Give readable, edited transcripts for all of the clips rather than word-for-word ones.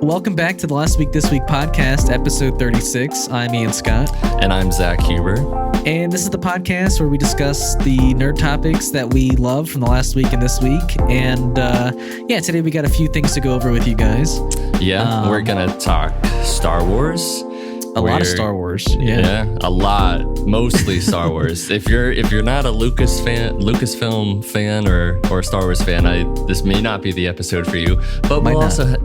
Welcome back to the Last Week This Week podcast, episode 36. I'm Ian Scott. And I'm Zack Huber. And this is the podcast where we discuss the nerd topics that we love from the last week and this week. And today we got a few things to go over with you guys. Yeah, we're going to talk Star Wars. A lot of Star Wars. Yeah, a lot. Mostly Star Wars. If you're not a Lucasfilm fan or Star Wars fan, this may not be the episode for you. But we'll also have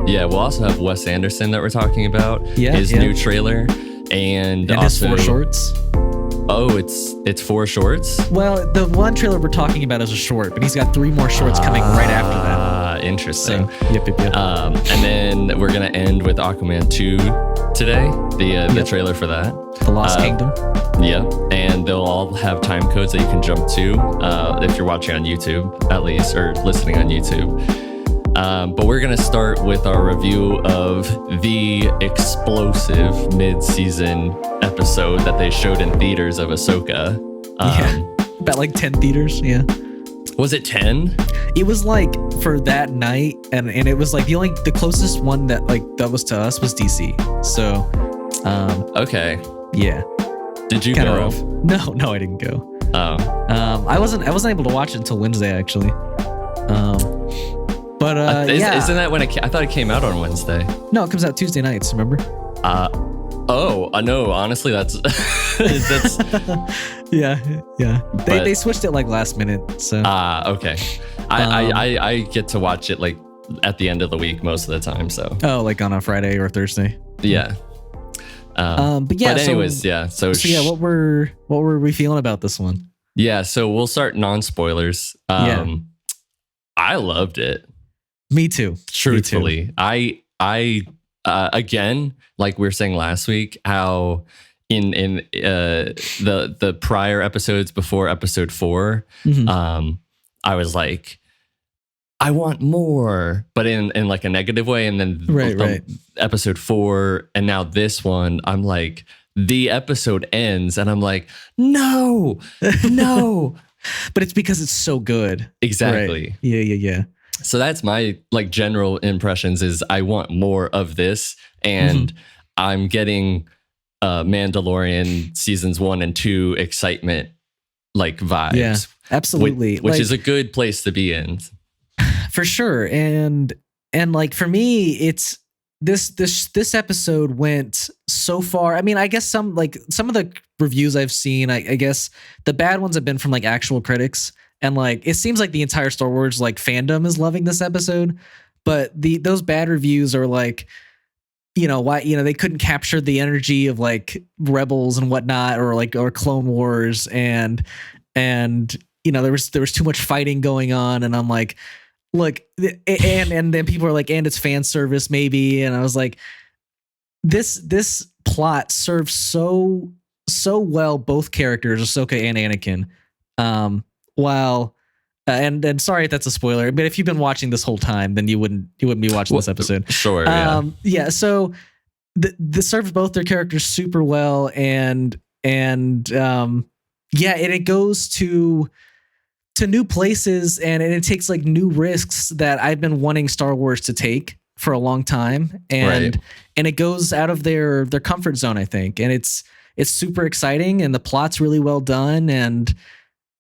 Wes Anderson that we're talking about. Yeah, his new trailer and also his 4 shorts. Oh, it's 4 shorts? Well, the one trailer we're talking about is a short, but he's got 3 more shorts coming right after that. Interesting. So, yep. And then we're going to end with Aquaman 2 today, the trailer for that. The Lost Kingdom. Yeah, and they'll all have time codes that you can jump to if you're watching on YouTube, at least, or listening on YouTube. But we're going to start with our review of the explosive mid-season episode that they showed in theaters of Ahsoka. About like 10 theaters, yeah. Was it 10? It was like for that night, and it was like the closest one that was to us was DC. So, okay. Yeah. Did you Kinda go? rough. No, I didn't go. Oh. I wasn't able to watch it until Wednesday actually. Isn't that when I thought it came out on Wednesday? No, it comes out Tuesday nights. Remember? No. Honestly, that's yeah. They switched it like last minute. So okay. I get to watch it like at the end of the week most of the time. So like on a Friday or Thursday. Yeah. But anyways, So what were we feeling about this one? Yeah. So we'll start non-spoilers. I loved it. Me too. Truthfully, I again, like we were saying last week, how in the prior episodes before episode 4, I was like, I want more, but in like a negative way. And then episode 4, and now this one, I'm like, the episode ends, and I'm like, no. But it's because it's so good. Exactly. Right. Yeah. So that's my like general impressions is I want more of this, and I'm getting Mandalorian seasons 1 and 2 excitement like vibes. Yeah, absolutely. Which is a good place to be in. For sure. And like for me, it's this episode went so far. I mean, I guess some of the reviews I've seen, I guess the bad ones have been from like actual critics. And like, it seems like the entire Star Wars like fandom is loving this episode, but those bad reviews are like, they couldn't capture the energy of like Rebels and whatnot, or Clone Wars, and there was too much fighting going on, and I'm like, look, and then people are like, and it's fan service maybe, and I was like, this plot serves so well both characters, Ahsoka and Anakin. And sorry if that's a spoiler, but if you've been watching this whole time, then you wouldn't be watching this episode. Sure. So this serves both their characters super well, and it goes to new places, and it takes like new risks that I've been wanting Star Wars to take for a long time, and it goes out of their comfort zone, I think, and it's super exciting, and the plot's really well done, and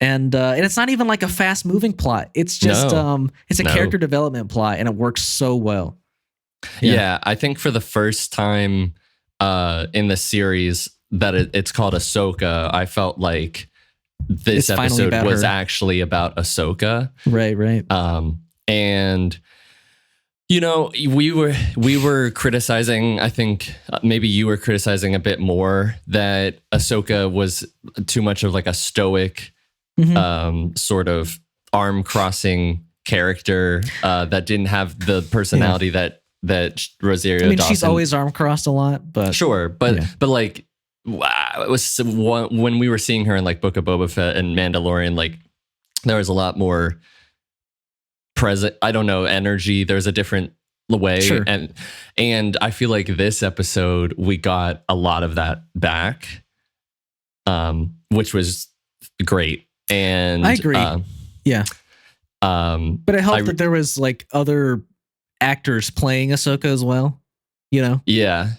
it's not even like a fast moving plot. It's just it's a character development plot, and it works so well. Yeah, I think for the first time in the series that it's called Ahsoka, I felt like this episode was actually about Ahsoka. Right. And we were criticizing, I think maybe you were criticizing a bit more that Ahsoka was too much of like a stoic sort of arm crossing character that didn't have the personality that Rosario Dawson. She's always arm crossed a lot, but sure, but like it was when we were seeing her in like Book of Boba Fett and Mandalorian, like there was a lot more present, I don't know, energy. There's a different way. Sure. And I feel like this episode we got a lot of that back, which was great. And I agree. But it helped that there was like other actors playing Ahsoka as well. you know? Yeah.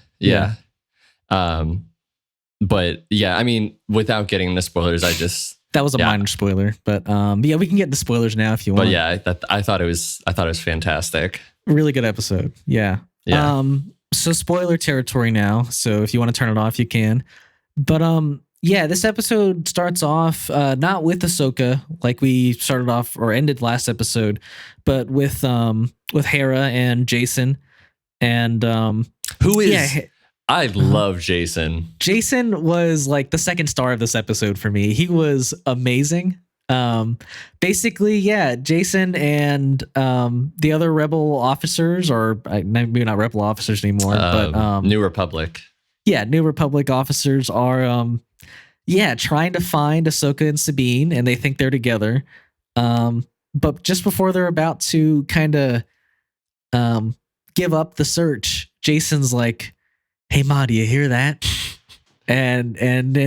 But yeah, I mean, without getting into spoilers, that was a minor spoiler, but yeah, we can get into spoilers now if you want. But yeah, I thought it was fantastic. Really good episode. Yeah. Yeah. So spoiler territory now. So if you want to turn it off, you can. But yeah, this episode starts off not with Ahsoka like we started off or ended last episode, but with Hera and Jason, and who is I love Jason. Jason was like the second star of this episode for me. He was amazing. Basically, yeah, Jason and the other rebel officers, or maybe not rebel officers anymore, but New Republic. Yeah, New Republic officers are trying to find Ahsoka and Sabine, and they think they're together. But just before they're about to kind of give up the search, Jason's like, "Hey Ma, do you hear that?" And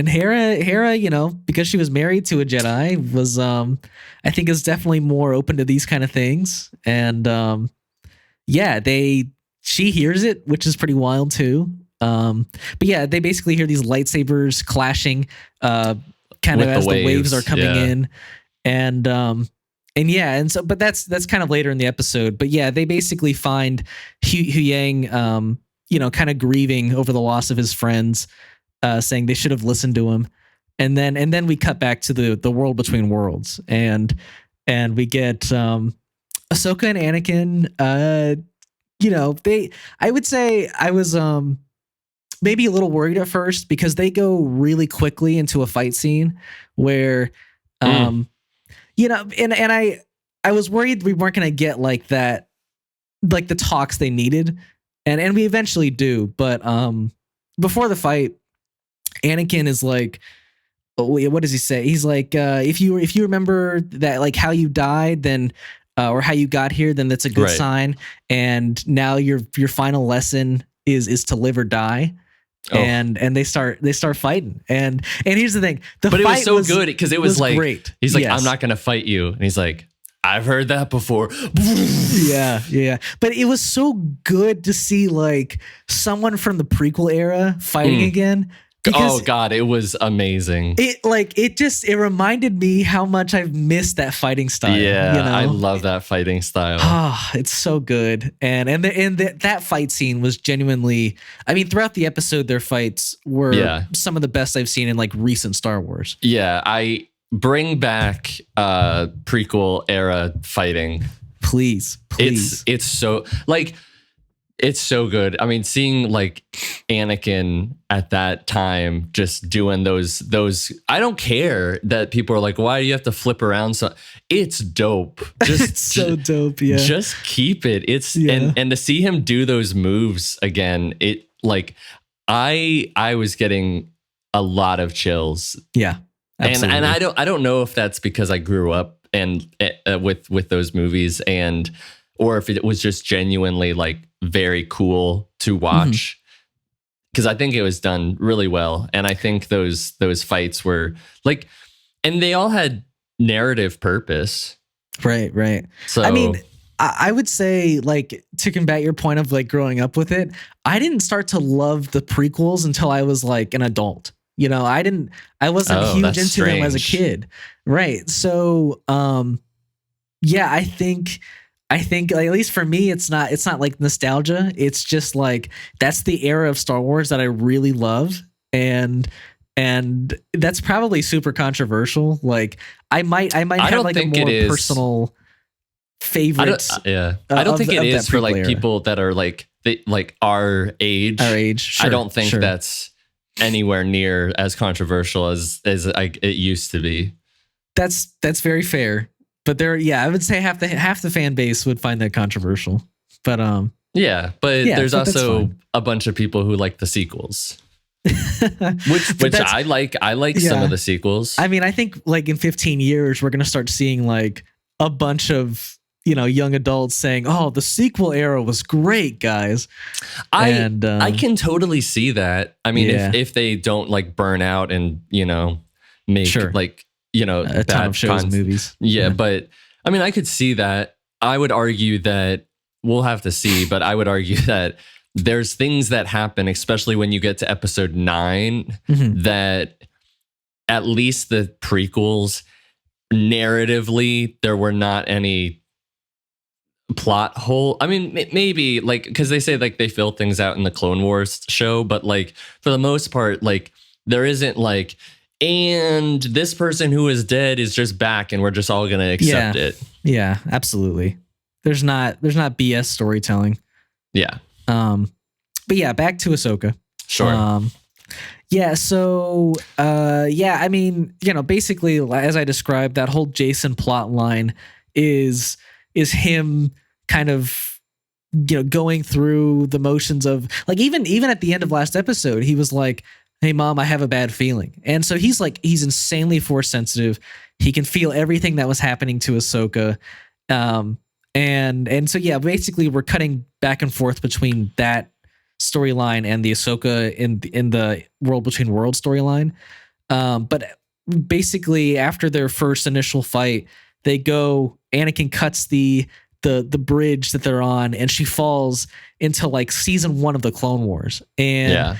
Hera, you know, because she was married to a Jedi, was I think is definitely more open to these kind of things. And she hears it, which is pretty wild too. But yeah, they basically hear these lightsabers clashing, kind of as the waves are coming in, and but that's kind of later in the episode. But yeah, they basically find Huyang, you know, kind of grieving over the loss of his friends, saying they should have listened to him, and then we cut back to the world between worlds, and we get Ahsoka and Anakin. You know, I would say I was maybe a little worried at first because they go really quickly into a fight scene where you know, and I was worried we weren't going to get like that, like the talks they needed, and we eventually do, but before the fight, Anakin is like, what does he say? He's like, if you remember that, like how you died, then or how you got here, then that's a good sign. And now your final lesson is to live or die. Oh. And they start fighting. And here's the thing, but it was so good because it was like great. He's like, I'm not gonna fight you, and he's like, I've heard that before. Yeah. But it was so good to see like someone from the prequel era fighting again. Oh God, it was amazing. It reminded me how much I've missed that fighting style. Yeah, you know? I love that fighting style. Oh, it's so good. And that fight scene was genuinely, I mean, throughout the episode, their fights were some of the best I've seen in like recent Star Wars. Yeah, I bring back prequel era fighting. Please. It's so like, it's so good. I mean, seeing like Anakin at that time just doing those I don't care that people are like, why do you have to flip around? So it's dope. It's so dope. Yeah. Just keep it. And to see him do those moves again, it like I was getting a lot of chills. Yeah. Absolutely. And I don't know if that's because I grew up and with those movies, and or if it was just genuinely like very cool to watch, because I think it was done really well, and I think those fights were like, and they all had narrative purpose. Right. So I mean, I would say, like, to combat your point of like growing up with it, I didn't start to love the prequels until I was like an adult. You know, I wasn't huge into them as a kid. Right. So, yeah, I think like, at least for me, it's not like nostalgia. It's just like, that's the era of Star Wars that I really love. And that's probably super controversial. Like I might have like a more personal favorite. I don't think it is for like era. People that are like our age. Sure, I don't think that's anywhere near as controversial as it used to be. That's very fair. But I would say half the fan base would find that controversial. But there's also a bunch of people who like the sequels. which I like. I like some of the sequels. I mean, I think like in 15 years we're gonna start seeing like a bunch of, you know, young adults saying, "Oh, the sequel era was great, guys." I can totally see that. I mean, if they don't like burn out and, you know, make like, you know, a ton of shows and movies. Yeah, but I mean, I could see that. I would argue that we'll have to see, but I would argue that there's things that happen, especially when you get to episode 9, that at least the prequels, narratively, there were not any plot hole. I mean, maybe like, because they say like they fill things out in the Clone Wars show, but like for the most part, like there isn't like, and this person who is dead is just back and we're just all gonna accept it. Yeah, absolutely. There's not BS storytelling. Yeah. But yeah, back to Ahsoka. Sure. Yeah, so yeah, I mean, you know, basically as I described, that whole Jason plot line is him kind of, you know, going through the motions of like, even at the end of last episode, he was like, "Hey mom, I have a bad feeling." And so he's insanely force sensitive. He can feel everything that was happening to Ahsoka. And so yeah, basically we're cutting back and forth between that storyline and the Ahsoka in the World Between Worlds storyline. But basically after their first initial fight, Anakin cuts the bridge that they're on, and she falls into like season 1 of the Clone Wars. And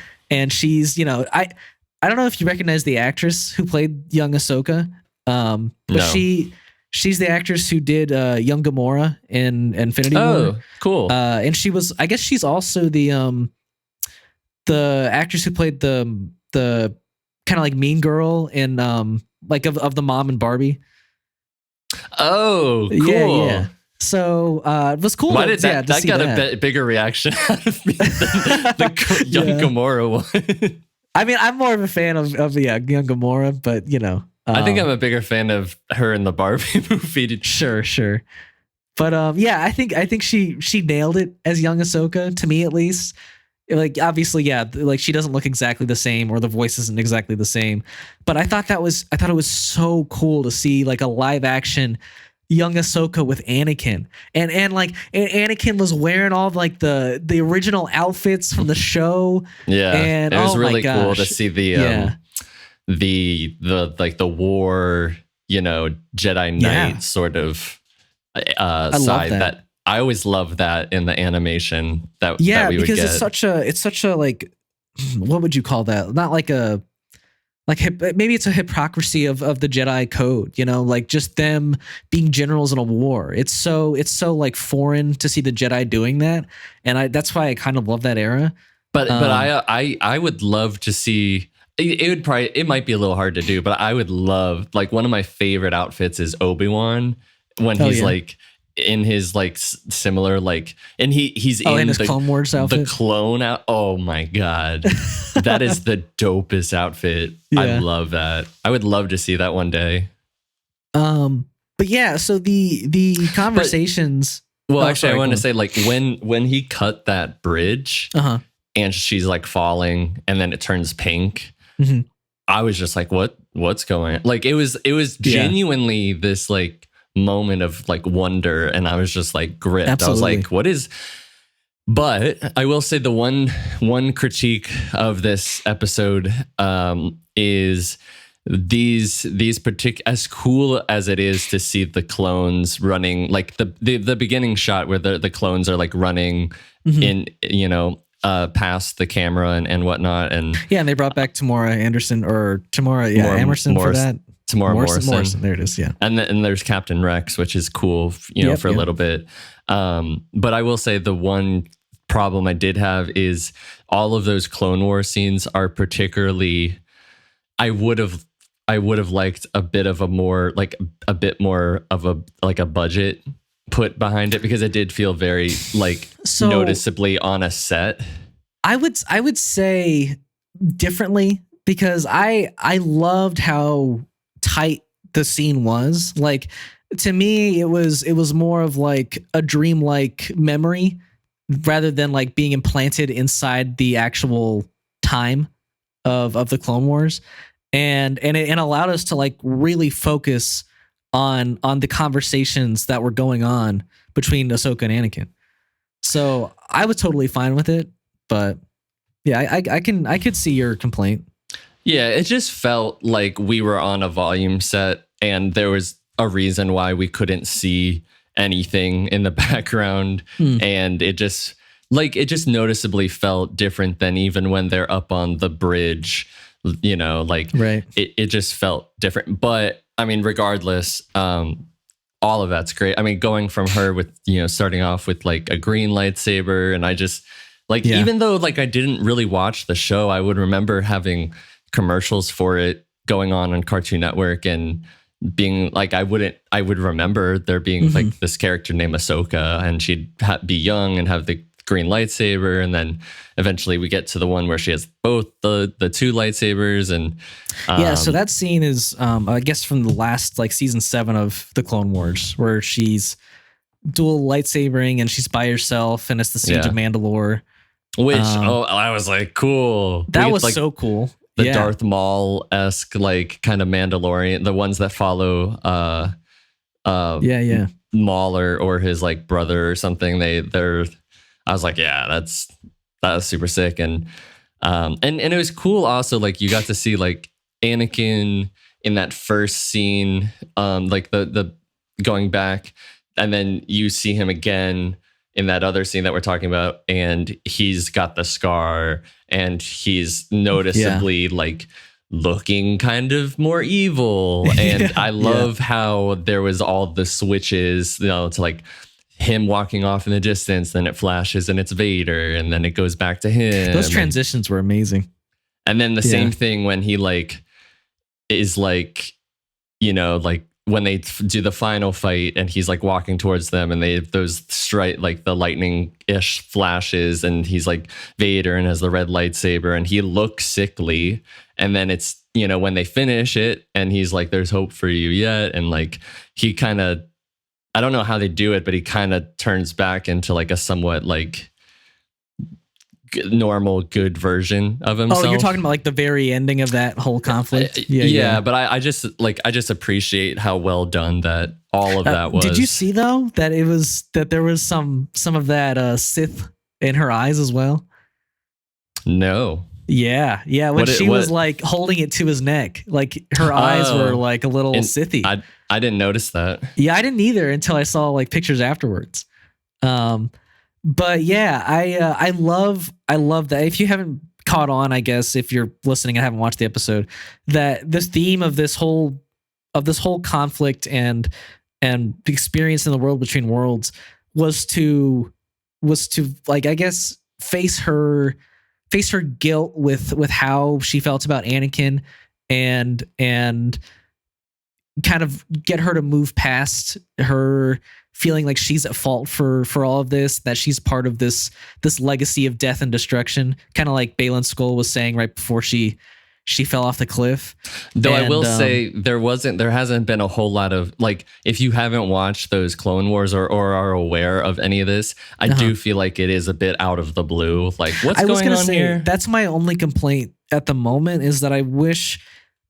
she's, you know, I don't know if you recognize the actress who played young Ahsoka. But no. She's the actress who did young Gamora in Infinity War. Oh, cool. And I guess she's also the actress who played the kind of like mean girl in like of the mom and Barbie. Oh, cool. Yeah. So it was cool. Why did that got a bigger reaction out of me than the young Gamora one? I mean, I'm more of a fan of young Gamora, but you know. I think I'm a bigger fan of her in the Barbie movie. Sure. But yeah, I think she nailed it as young Ahsoka, to me at least. Like obviously, yeah, like she doesn't look exactly the same, or the voice isn't exactly the same. But I thought it was so cool to see like a live action young Ahsoka with Anakin, and Anakin was wearing all like the original outfits from the show. Yeah, and it was really cool to see the like the war, you know, Jedi Knight sort of side that I always love that in the animation that we would because get. it's such a like, what would you call that? Not like a maybe it's a hypocrisy of the Jedi code, you know, like just them being generals in a war. It's so like foreign to see the Jedi doing that, and that's why I kind of love that era. But I would love to see. It might be a little hard to do, but I would love, like, one of my favorite outfits is Obi-Wan when he's like in his like similar like, and he's in his Clone Wars outfit. The clone out. Oh my god, that is the dopest outfit. Yeah. I love that. I would love to see that one day. But yeah, so the conversations. Actually, I want to say like when he cut that bridge, and she's like falling, and then it turns pink. Mm-hmm. I was just like, what's going on? Like it was genuinely this like moment of like wonder, and I was just like gripped. Absolutely. I was like, what is? But I will say the one critique of this episode is these particular, as cool as it is to see the clones running, like the beginning shot where the clones are like running in, you know, past the camera and whatnot, and they brought back Tamora Anderson or Emerson for that. Tamora Morrison. There it is. Yeah, and there's Captain Rex, which is cool, you know, for a little bit. But I will say the one problem I did have is all of those Clone Wars scenes are particularly. I would have liked a bit more of a budget put behind it, because it did feel very like noticeably on a set. I would say differently, because I loved how tight the scene was. Like, to me, it was more of like a dreamlike memory rather than like being implanted inside the actual time of the Clone Wars. And it allowed us to like really focus on the conversations that were going on between Ahsoka and Anakin. So I was totally fine with it, but yeah, I could see your complaint. Yeah, it just felt like we were on a volume set, and there was a reason why we couldn't see anything in the background, and it just like it just noticeably felt different than even when they're up on the bridge, like Right. it just felt different. But I mean, regardless, all of that's great. I mean, going from her with, starting off with like a green lightsaber, and I just like, even though like I didn't really watch the show, I would remember having commercials for it going on Cartoon Network, and being like, I would remember there being like this character named Ahsoka, and she'd be young and have the green lightsaber, and then eventually we get to the one where she has both the two lightsabers, and so that scene is I guess from the last like season 7 of the Clone Wars, where she's dual lightsabering and she's by herself, and it's the siege of Mandalore, which I was like, cool, that was like, so cool. The Darth Maul-esque, like, kind of Mandalorian, the ones that follow Maul or his like brother or something. I was like, that was super sick. And it was cool also, like you got to see like Anakin in that first scene, like the going back, and then you see him again in that other scene that we're talking about, and he's got the scar, and he's noticeably like looking kind of more evil. And I love how there was all the switches, to like him walking off in the distance, then it flashes and it's Vader, and then it goes back to him. Those transitions were amazing. And then the same thing when he like is like, like when they do the final fight and he's like walking towards them, and they have those like the lightning-ish flashes, and he's like Vader and has the red lightsaber, and he looks sickly. And then it's, when they finish it and he's like, there's hope for you yet. And like, he kind of, I don't know how they do it, but he kind of turns back into like a somewhat like normal, good version of himself. Oh, you're talking about like the very ending of that whole conflict. But I just appreciate how well done that all of that was. Did you see though that there was some of that Sith in her eyes as well? No. Yeah. When she was like holding it to his neck, like her eyes were like a little Sithy. I didn't notice that. Yeah, I didn't either until I saw like pictures afterwards. But yeah, I love that. If you haven't caught on, I guess if you're listening and haven't watched the episode, that this theme of this whole conflict and the experience in the world between worlds was to like, I guess, face her guilt with how she felt about Anakin, and kind of get her to move past her feeling like she's at fault for all of this, that she's part of this legacy of death and destruction, kind of like Baylan Skoll was saying right before she fell off the cliff. Though I will say there hasn't been a whole lot of, like, if you haven't watched those Clone Wars or are aware of any of this, I do feel like it is a bit out of the blue. Like, what's going on here? That's my only complaint at the moment, is that I wish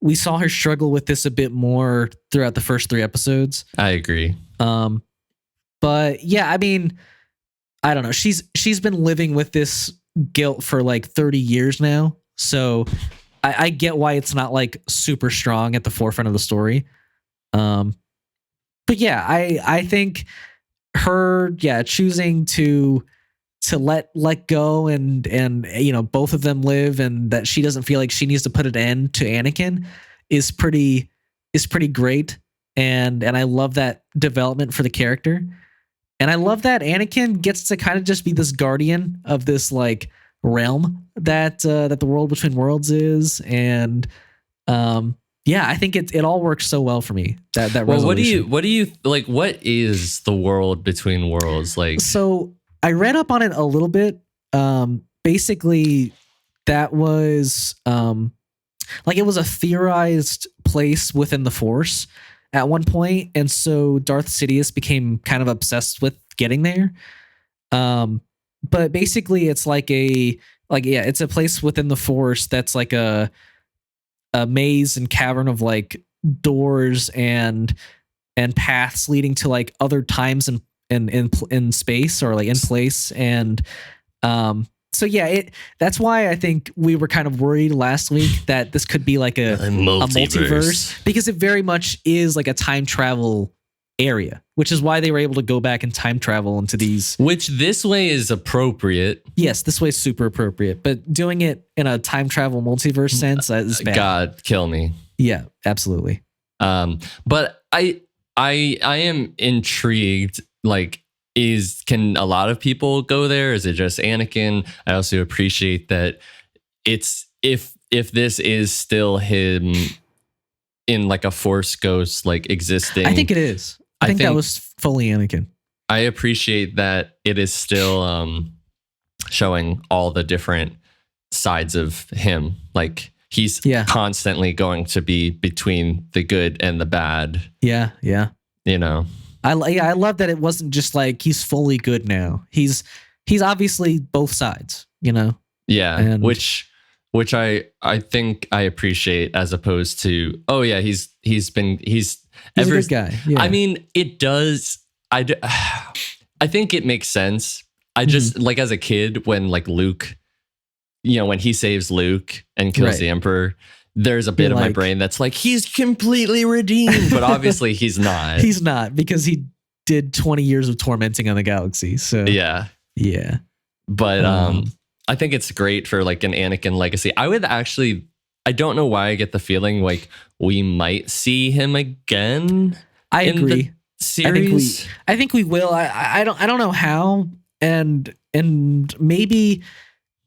we saw her struggle with this a bit more throughout the first 3 episodes. I agree. But yeah, I mean, I don't know. She's been living with this guilt for like 30 years now. So I get why it's not like super strong at the forefront of the story. But yeah, I think her choosing to let go and both of them live, and that she doesn't feel like she needs to put an end to Anakin is pretty great. And I love that development for the character. And I love that Anakin gets to kind of just be this guardian of this like realm that the world between worlds is. And I think it all works so well for me. That resolution. What do you like? What is the world between worlds like? So I read up on it a little bit. Basically, that was like, it was a theorized place within the Force at one point, and so Darth Sidious became kind of obsessed with getting there. But basically, it's like it's a place within the Force that's like a maze and cavern of like doors and paths leading to like other times in space, or like in place. And so yeah, that's why I think we were kind of worried last week that this could be like a multiverse, because it very much is like a time travel area, which is why they were able to go back and time travel into these. Which this way is appropriate. Yes, this way is super appropriate, but doing it in a time travel multiverse sense is bad. God, kill me. Yeah, absolutely. But I am intrigued. Like, can a lot of people go there? Is it just Anakin? I also appreciate that it's if this is still him in like a Force ghost, like existing. I think it is. I think that was fully Anakin. I appreciate that it is still showing all the different sides of him. Like he's constantly going to be between the good and the bad. Yeah. You know. I love that it wasn't just like he's fully good now. He's obviously both sides, you know. Yeah, and which I think I appreciate as opposed to he's a good guy. Yeah. I mean, it does. I think it makes sense. I just like as a kid when like Luke, when he saves Luke and kills the Emperor. There's a bit of my brain that's like, he's completely redeemed, but obviously he's not. He's not, because he did 20 years of tormenting on the galaxy. So yeah. But I think it's great for like an Anakin legacy. I don't know why I get the feeling like we might see him again. I agree. Series. I think we will. I don't know how, and maybe.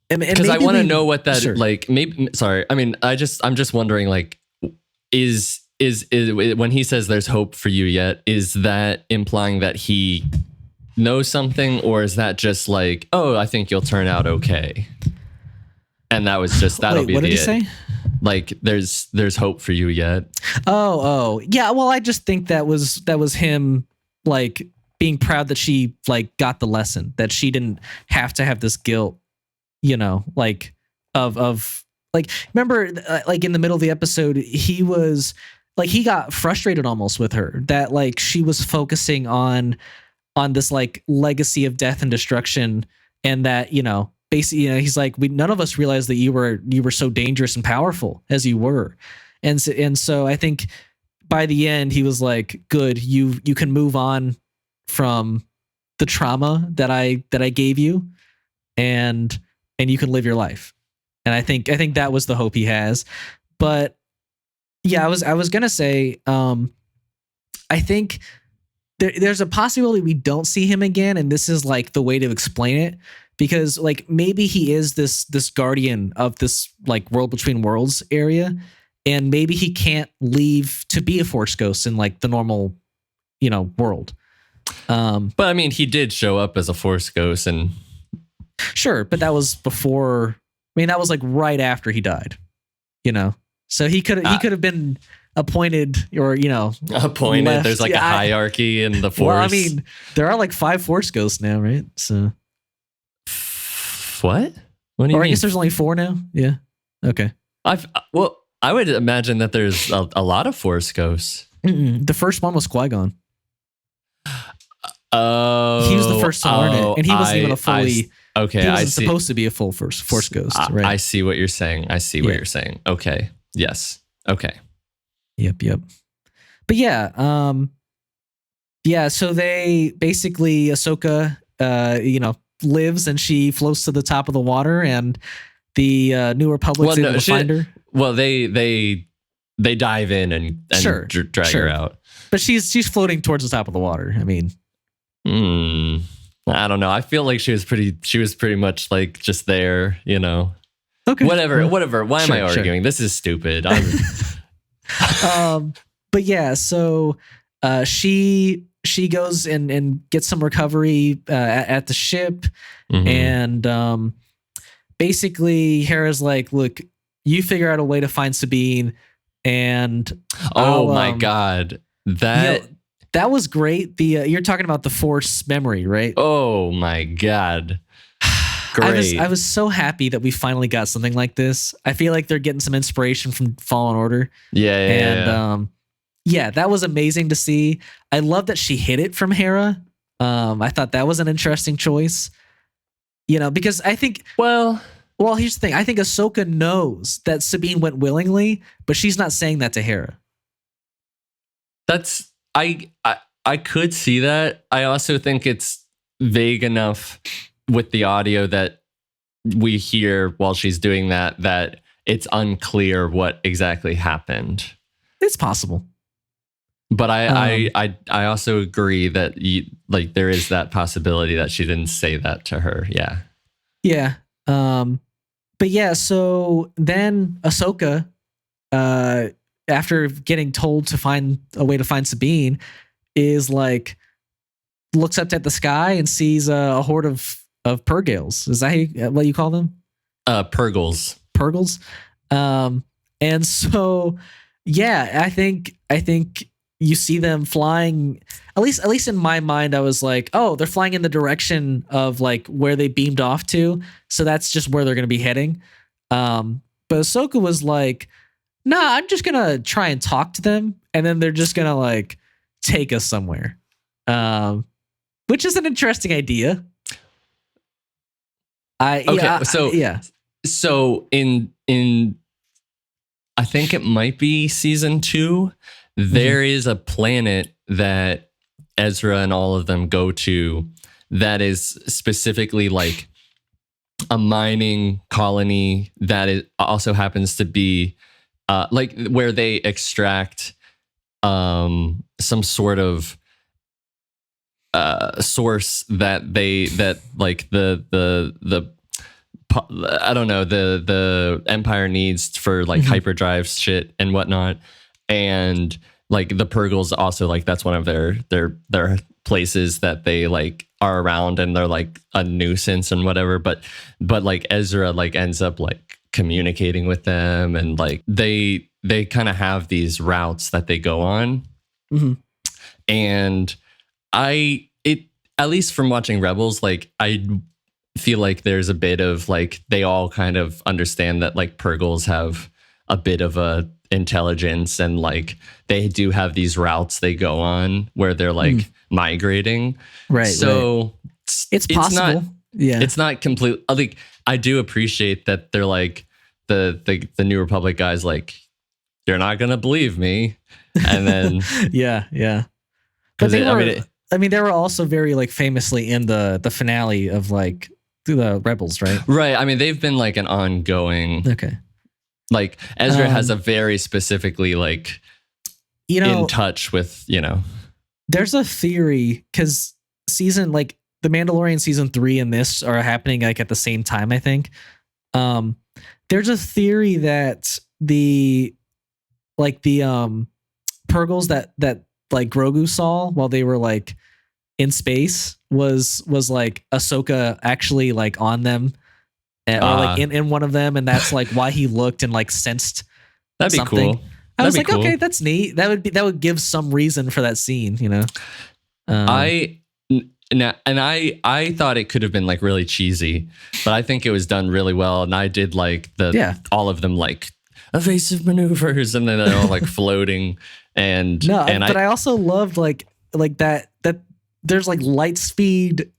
Because I want to know what that like. Maybe sorry. I mean, I'm just wondering. Like, is when he says "there's hope for you yet"? Is that implying that he knows something, or is that just like, oh, I think you'll turn out okay? And that was just that'll be. What did he say? Like, there's hope for you yet. Oh yeah. Well, I just think that was him like being proud that she like got the lesson, that she didn't have to have this guilt. Like of like, remember like in the middle of the episode, he was like, he got frustrated almost with her that like she was focusing on this like legacy of death and destruction. And that, basically, he's like, none of us realized that you were so dangerous and powerful as you were. And so I think by the end he was like, good, you can move on from the trauma that I gave you, and you can live your life. And I think that was the hope he has. But yeah, I was gonna say, I think there's a possibility we don't see him again, and this is like the way to explain it, because like maybe he is this guardian of this like world between worlds area, and maybe he can't leave to be a Force ghost in like the normal, world. But I mean, he did show up as a Force ghost and. Sure, but that was before. I mean, that was like right after he died. So he could have been appointed, or appointed. Left. There's like a hierarchy in the Force. Well, I mean, there are like 5 Force ghosts now, right? So what? What do you mean? I guess there's only 4 now. Yeah. Okay. I would imagine that there's a lot of Force ghosts. The first one was Qui-Gon. Oh, he was the first to learn it, and he wasn't even a fully. Okay, he wasn't supposed to be a full Force ghost, right? I see what you're saying. Okay. Yes. Okay. Yep. But yeah, so they basically, Ahsoka, lives, and she floats to the top of the water, and the New Republic's able to find her. Well, they dive in and drag her out. But she's floating towards the top of the water. I mean. I don't know. I feel like she was pretty much like just there, Okay. Whatever. Why am I arguing? This is stupid. But yeah, so she goes and gets some recovery at the ship, and basically Hera's like, look, you figure out a way to find Sabine, and my God, that was great. You're talking about the Force memory, right? Oh my God. Great. I was so happy that we finally got something like this. I feel like they're getting some inspiration from Fallen Order. Yeah. That was amazing to see. I love that she hid it from Hera. I thought that was an interesting choice. Because I think well, here's the thing. I think Ahsoka knows that Sabine went willingly, but she's not saying that to Hera. I could see that. I also think it's vague enough with the audio that we hear while she's doing that it's unclear what exactly happened. It's possible. But I also agree that there is that possibility that she didn't say that to her. Yeah. Yeah. But yeah, so then Ahsoka, after getting told to find a way to find Sabine, is like looks up at the sky and sees a horde of Purgils. Is that what you call them? Purgles. Purgles. And so yeah, I think you see them flying. At least in my mind, I was like, oh, they're flying in the direction of like where they beamed off to. So that's just where they're going to be heading. But Ahsoka was like, nah, I'm just going to try and talk to them. And then they're just going to like take us somewhere. Which is an interesting idea. So in I think it might be season 2. There is a planet that Ezra and all of them go to that is specifically like a mining colony that it also happens to be like where they extract some sort of source that like the I don't know, the Empire needs for like hyperdrive shit and whatnot. And like the Purgles also, like that's one of their places that they like are around, and they're like a nuisance and whatever. But like Ezra like ends up like communicating with them, and like they kind of have these routes that they go on. And at least from watching Rebels, like I feel like there's a bit of like they all kind of understand that like Purgles have a bit of a intelligence, and like they do have these routes they go on where they're like migrating. Right. So it's possible. It's not complete. I think I do appreciate that they're like the New Republic guys like, you're not gonna believe me, and then yeah. But they were also very like famously in the finale of like the Rebels, right? Right. I mean, they've been like an ongoing. Okay. Like Ezra has a very specifically like, in touch with, There's a theory because season like the Mandalorian season 3 and this are happening like at the same time. I think there's a theory that the Purgles that like Grogu saw while they were like in space was like Ahsoka actually like on them. Or like in one of them, and that's like why he looked and like sensed that'd something. Be cool. I was like, cool. Okay, that's neat. That would give some reason for that scene, I thought it could have been like really cheesy, but I think it was done really well, and I did like all of them like evasive maneuvers, and then they're all like floating, but I also loved like that there's like light speed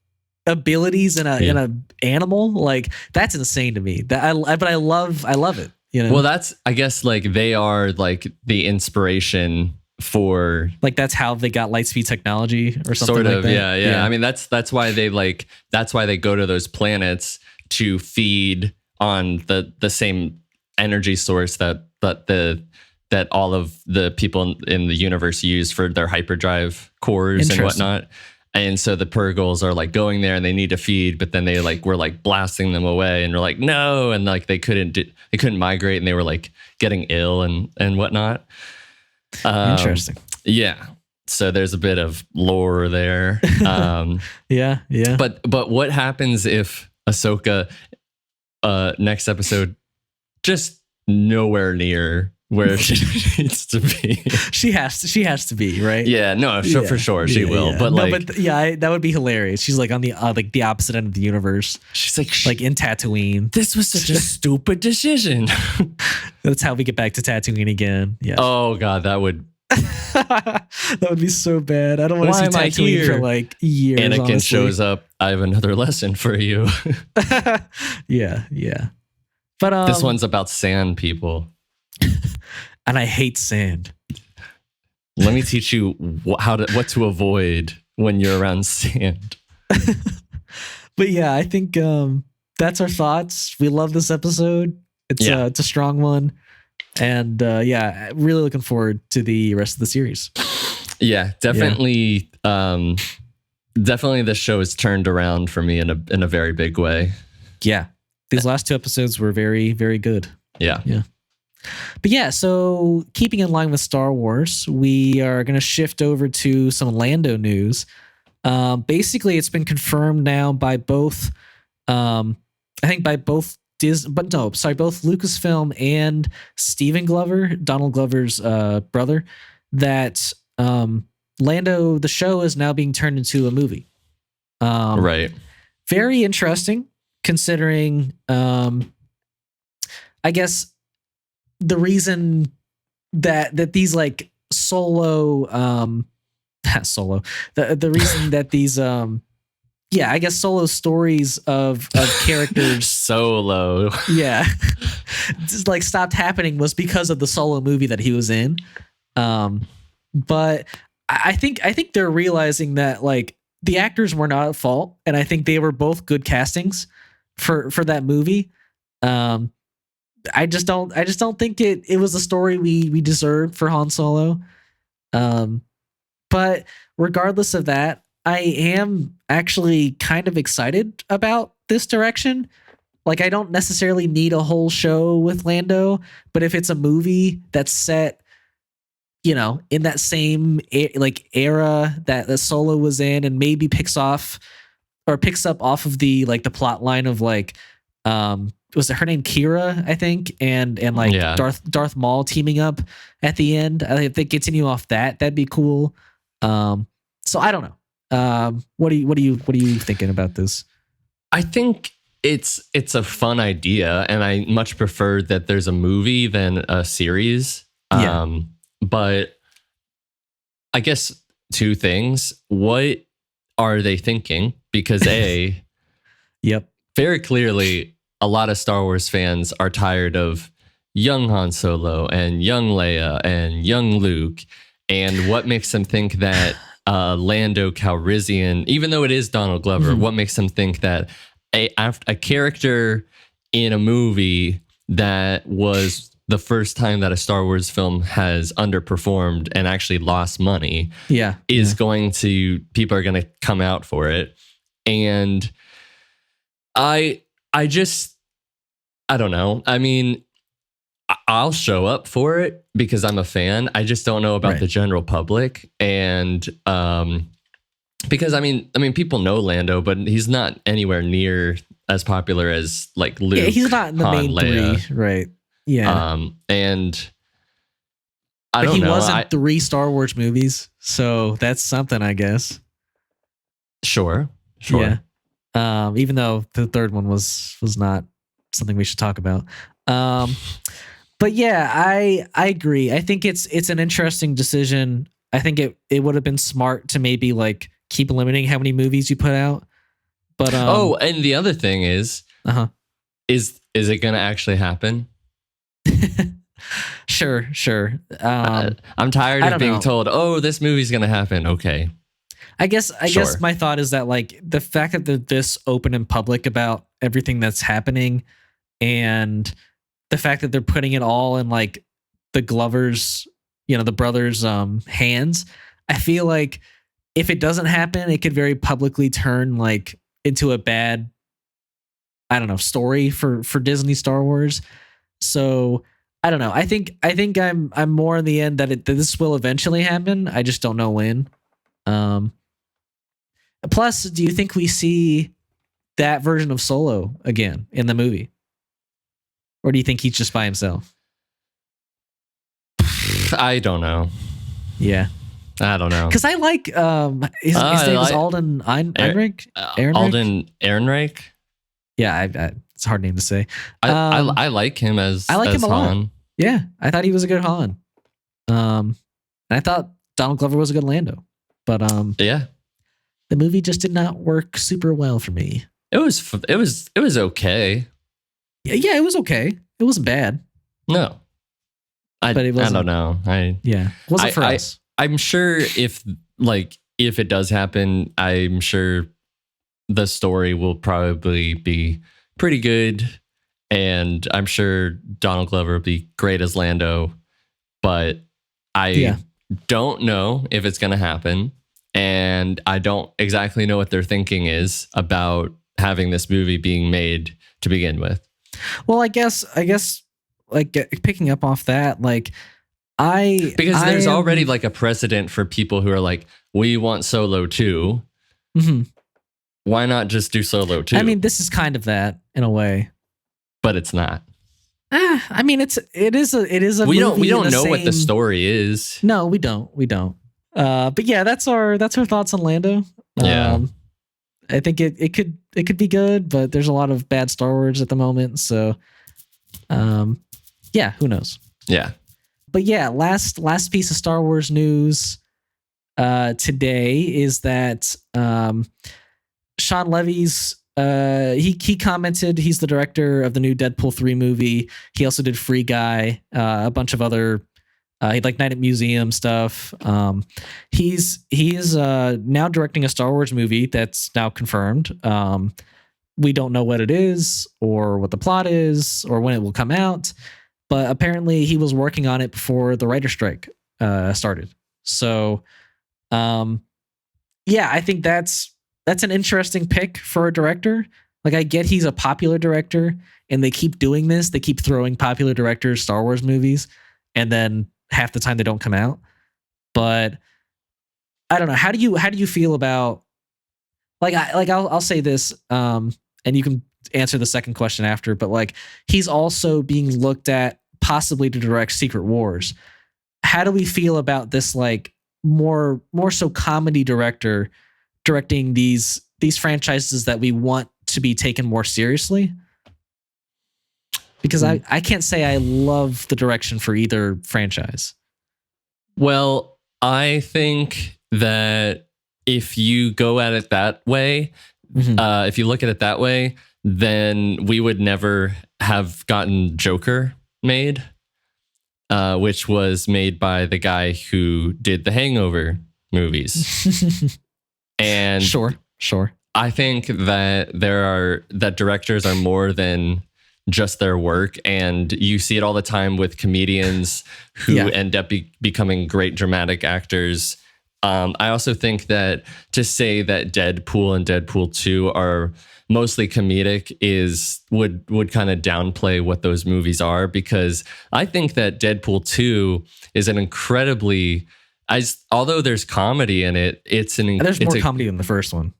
abilities in a animal, like that's insane to me. But I love it. Well, that's, I guess, like they are like the inspiration for like that's how they got light speed technology or something. Sort of, like that. Yeah. I mean, that's why they go to those planets to feed on the same energy source that all of the people in the universe use for their hyperdrive cores and whatnot. And so the Purgles are like going there and they need to feed, but then they like were like blasting them away, and we're like, no, and like they couldn't migrate, and they were like getting ill and whatnot. Interesting. Yeah. So there's a bit of lore there. Yeah. But what happens if Ahsoka next episode just nowhere near where she needs to be? She has to be, right? Yeah, no, for sure she will. But that would be hilarious. She's like on the like the opposite end of the universe. She's like in Tatooine. This was such a stupid decision. That's how we get back to Tatooine again. Yeah. Oh god, that would be so bad. I don't want to see Tatooine for like years. Anakin honestly. shows up. I have another lesson for you. Yeah. But this one's about sand people. And I hate sand. Let me teach you what to avoid when you're around sand. But yeah, I think that's our thoughts. We love this episode. It's a strong one, and really looking forward to the rest of the series. Yeah, definitely. Yeah. Definitely, the show has turned around for me in a very big way. Yeah, these last 2 episodes were very, very good. Yeah. But yeah, so keeping in line with Star Wars, we are going to shift over to some Lando news. Basically, it's been confirmed now by both, both Lucasfilm and Steven Glover, Donald Glover's brother, that Lando, the show, is now being turned into a movie. Right. Very interesting, considering, I guess, the reason that these like solo, the reason that these, I guess solo stories of characters solo, just like stopped happening was because of the Solo movie that he was in. But I think they're realizing that like the actors were not at fault, and I think they were both good castings for that movie. I just don't think it was the story we deserved for Han Solo. But regardless of that, I am actually kind of excited about this direction. Like, I don't necessarily need a whole show with Lando, but if it's a movie that's set, in that same era that the Solo was in, and maybe picks up off of the plot line of was it her name Kira, I think, and Darth Maul teaming up at the end. If they continue off that'd be cool. So I don't know. What are you thinking about this? I think it's a fun idea, and I much prefer that there's a movie than a series. But I guess 2 things. What are they thinking? Because very clearly, a lot of Star Wars fans are tired of young Han Solo and young Leia and young Luke. And what makes them think that Lando Calrissian, even though it is Donald Glover, what makes them think that a character in a movie that was the first time that a Star Wars film has underperformed and actually lost money people are going to come out for it. And I don't know. I mean, I'll show up for it because I'm a fan. I just don't know about the general public. And because I mean, people know Lando, but he's not anywhere near as popular as like Luke. Yeah, he's not in the main Leia. 3, right? Yeah. And I don't know. He was in 3 Star Wars movies, so that's something, I guess. Sure. Yeah. Even though the 3rd one was not something we should talk about. But yeah, I agree. I think it's an interesting decision. I think it would have been smart to maybe like keep limiting how many movies you put out. But and the other thing is it going to actually happen? Sure. I'm tired of being told, "Oh, this movie's going to happen." Okay. I guess my thought is that like the fact that they're this open and public about everything that's happening, and the fact that they're putting it all in like the Glovers, the brothers' hands, I feel like if it doesn't happen, it could very publicly turn like into a bad, I don't know, story for Disney Star Wars. So I don't know. I think I'm more in the end that this will eventually happen. I just don't know when. Plus, do you think we see that version of Solo again in the movie? Or do you think he's just by himself? I don't know. Yeah. I don't know. Because I like his name is Alden Ehrenreich. Alden Ehrenreich. Yeah, it's a hard name to say. I like him as him a Han. Lot. Yeah, I thought he was a good Han. And I thought Donald Glover was a good Lando. But the movie just did not work super well for me. It was okay. Yeah, it was okay. It wasn't bad. No. But it wasn't, I don't know. wasn't for us. I'm sure if it does happen, I'm sure the story will probably be pretty good, and I'm sure Donald Glover will be great as Lando, but I don't know if it's going to happen, and I don't exactly know what their thinking is about having this movie being made to begin with. Well, I guess like picking up off that, like because there's already like a precedent for people who are like, we want Solo 2. Mm-hmm. Why not just do Solo 2? I mean, this is kind of that in a way, but it's not. I mean, it is a we movie don't know what the story is. No, we don't. But yeah, that's our thoughts on Lando. Yeah. I think it could be good, but there's a lot of bad Star Wars at the moment, so yeah, who knows? Yeah. But yeah, last piece of Star Wars news today is that Shawn Levy's he commented. He's the director of the new Deadpool 3 movie. He also did Free Guy, a bunch of other like Night at Museum stuff. He is now directing a Star Wars movie that's now confirmed. We don't know what it is or what the plot is or when it will come out, but apparently he was working on it before the writer's strike started. So, yeah, I think that's an interesting pick for a director. Like, I get he's a popular director, and they keep doing this. They keep throwing popular directors Star Wars movies, and then half the time they don't come out. But I don't know. How do you feel about I'll say this, and you can answer the second question after. But like, he's also being looked at possibly to direct Secret Wars. How do we feel about this? Like, more so comedy director directing these franchises that we want to be taken more seriously? Because I can't say I love the direction for either franchise. Well, I think that if you go at it that way, if you look at it that way, then we would never have gotten Joker made, which was made by the guy who did the Hangover movies. And sure. I think that that directors are more than just their work, and you see it all the time with comedians who end up becoming great dramatic actors. I also think that to say that Deadpool and Deadpool 2 are mostly comedic would kind of downplay what those movies are, because I think that Deadpool 2 is an incredibly, although there's comedy in it, there's more comedy than the first one.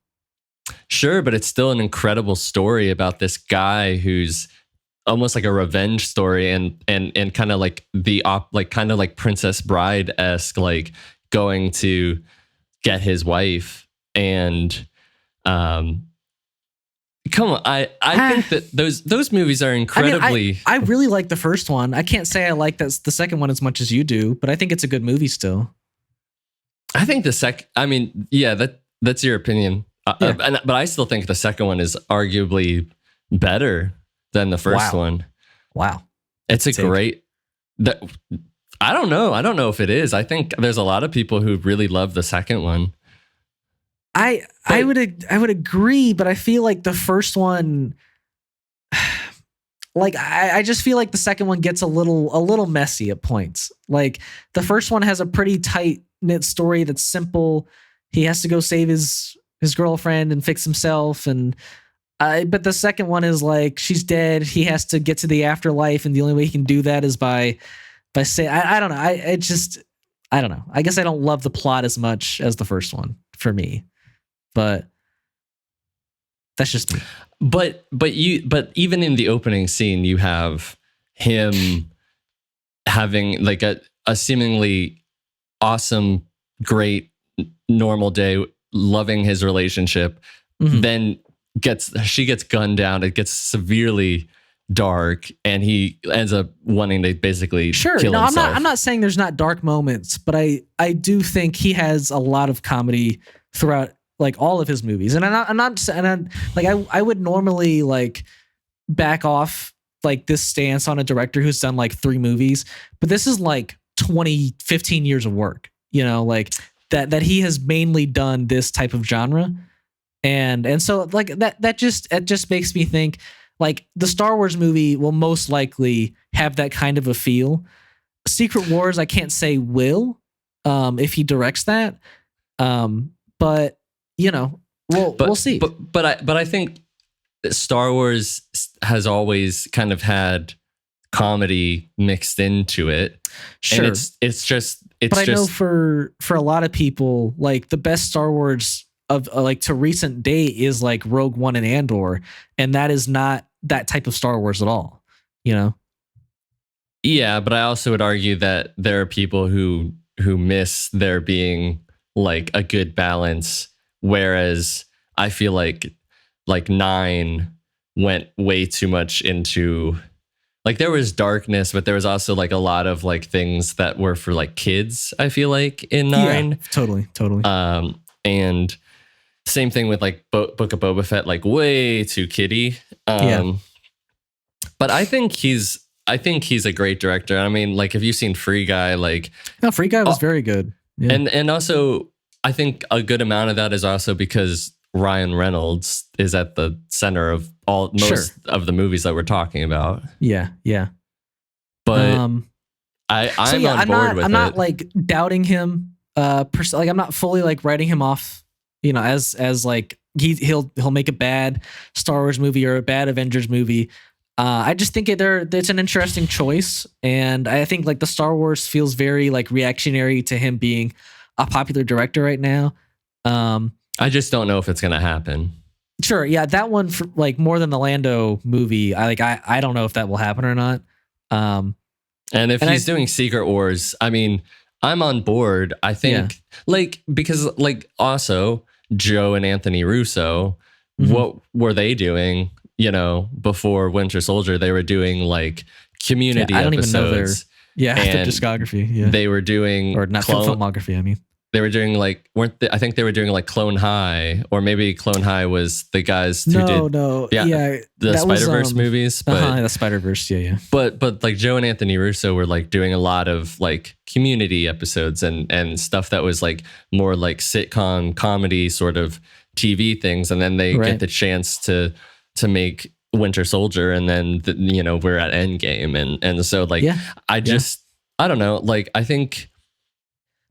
Sure, but it's still an incredible story about this guy who's almost like a revenge story, and kind of like kind of like Princess Bride-esque, like going to get his wife. And come on, I think that those movies are incredibly. I really like the first one. I can't say I like the second one as much as you do, but I think it's a good movie still. I think the second. I mean, yeah, that's your opinion. But I still think the second one is arguably better than the first one. Wow. It's a great... I don't know. I don't know if it is. I think there's a lot of people who really love the second one. I would agree, but I feel like the first one... Like, I just feel like the second one gets a little messy at points. Like, the first one has a pretty tight-knit story that's simple. He has to go save his girlfriend and fix himself, and but the second one is like, she's dead, he has to get to the afterlife, and the only way he can do that is by saying, I don't know. I don't know. I guess I don't love the plot as much as the first one for me, but that's just me. But even in the opening scene, you have him having like a seemingly awesome, great, normal day, loving his relationship. Then she gets gunned down. It gets severely dark, and he ends up wanting to basically kill himself. I'm not saying there's not dark moments, but I do think he has a lot of comedy throughout, like, all of his movies. And I would normally like back off like this stance on a director who's done like 3 movies, but this is like 15 years of work. like that he has mainly done this type of genre. And so like it just makes me think like the Star Wars movie will most likely have that kind of a feel. Secret Wars, I can't say will, if he directs that. But we'll see. But I think Star Wars has always kind of had comedy mixed into it. Sure. And it's just I know for a lot of people, like the best Star Wars of like to recent date is like Rogue One and Andor, and that is not that type of Star Wars at all. Yeah, but I also would argue that there are people who miss there being like a good balance, whereas I feel like 9 went way too much into like there was darkness, but there was also like a lot of like things that were for like kids, I feel like in 9. Yeah, totally. And same thing with like Book of Boba Fett, like way too kiddie. But I think he's a great director. I mean, like, have you seen Free Guy? Like, no, Free Guy was very good. Yeah. And also, I think a good amount of that is also because Ryan Reynolds is at the center of most of the movies that we're talking about. Yeah. But I'm on board with it. I'm not like doubting him. Like I'm not fully like writing him off. As like he'll make a bad Star Wars movie or a bad Avengers movie. I just think it's an interesting choice, and I think like the Star Wars feels very like reactionary to him being a popular director right now. I just don't know if it's gonna happen. Sure, yeah, that one for, like more than the Lando movie. I don't know if that will happen or not. And if he's doing Secret Wars, I mean, I'm on board. I think because like also Joe and Anthony Russo, what were they doing? Before Winter Soldier, they were doing like Community I don't episodes. Even know their discography. Yeah, they were doing or not filmography. I mean, they were doing like I think they were doing like Clone High, or maybe Clone High was the guys who did the Spider-Verse movies. But the Spider-Verse, yeah. But like Joe and Anthony Russo were like doing a lot of like Community episodes and stuff that was like more like sitcom comedy sort of TV things, and then they get the chance to make Winter Soldier, and then we're at Endgame, and so like I don't know, like I think.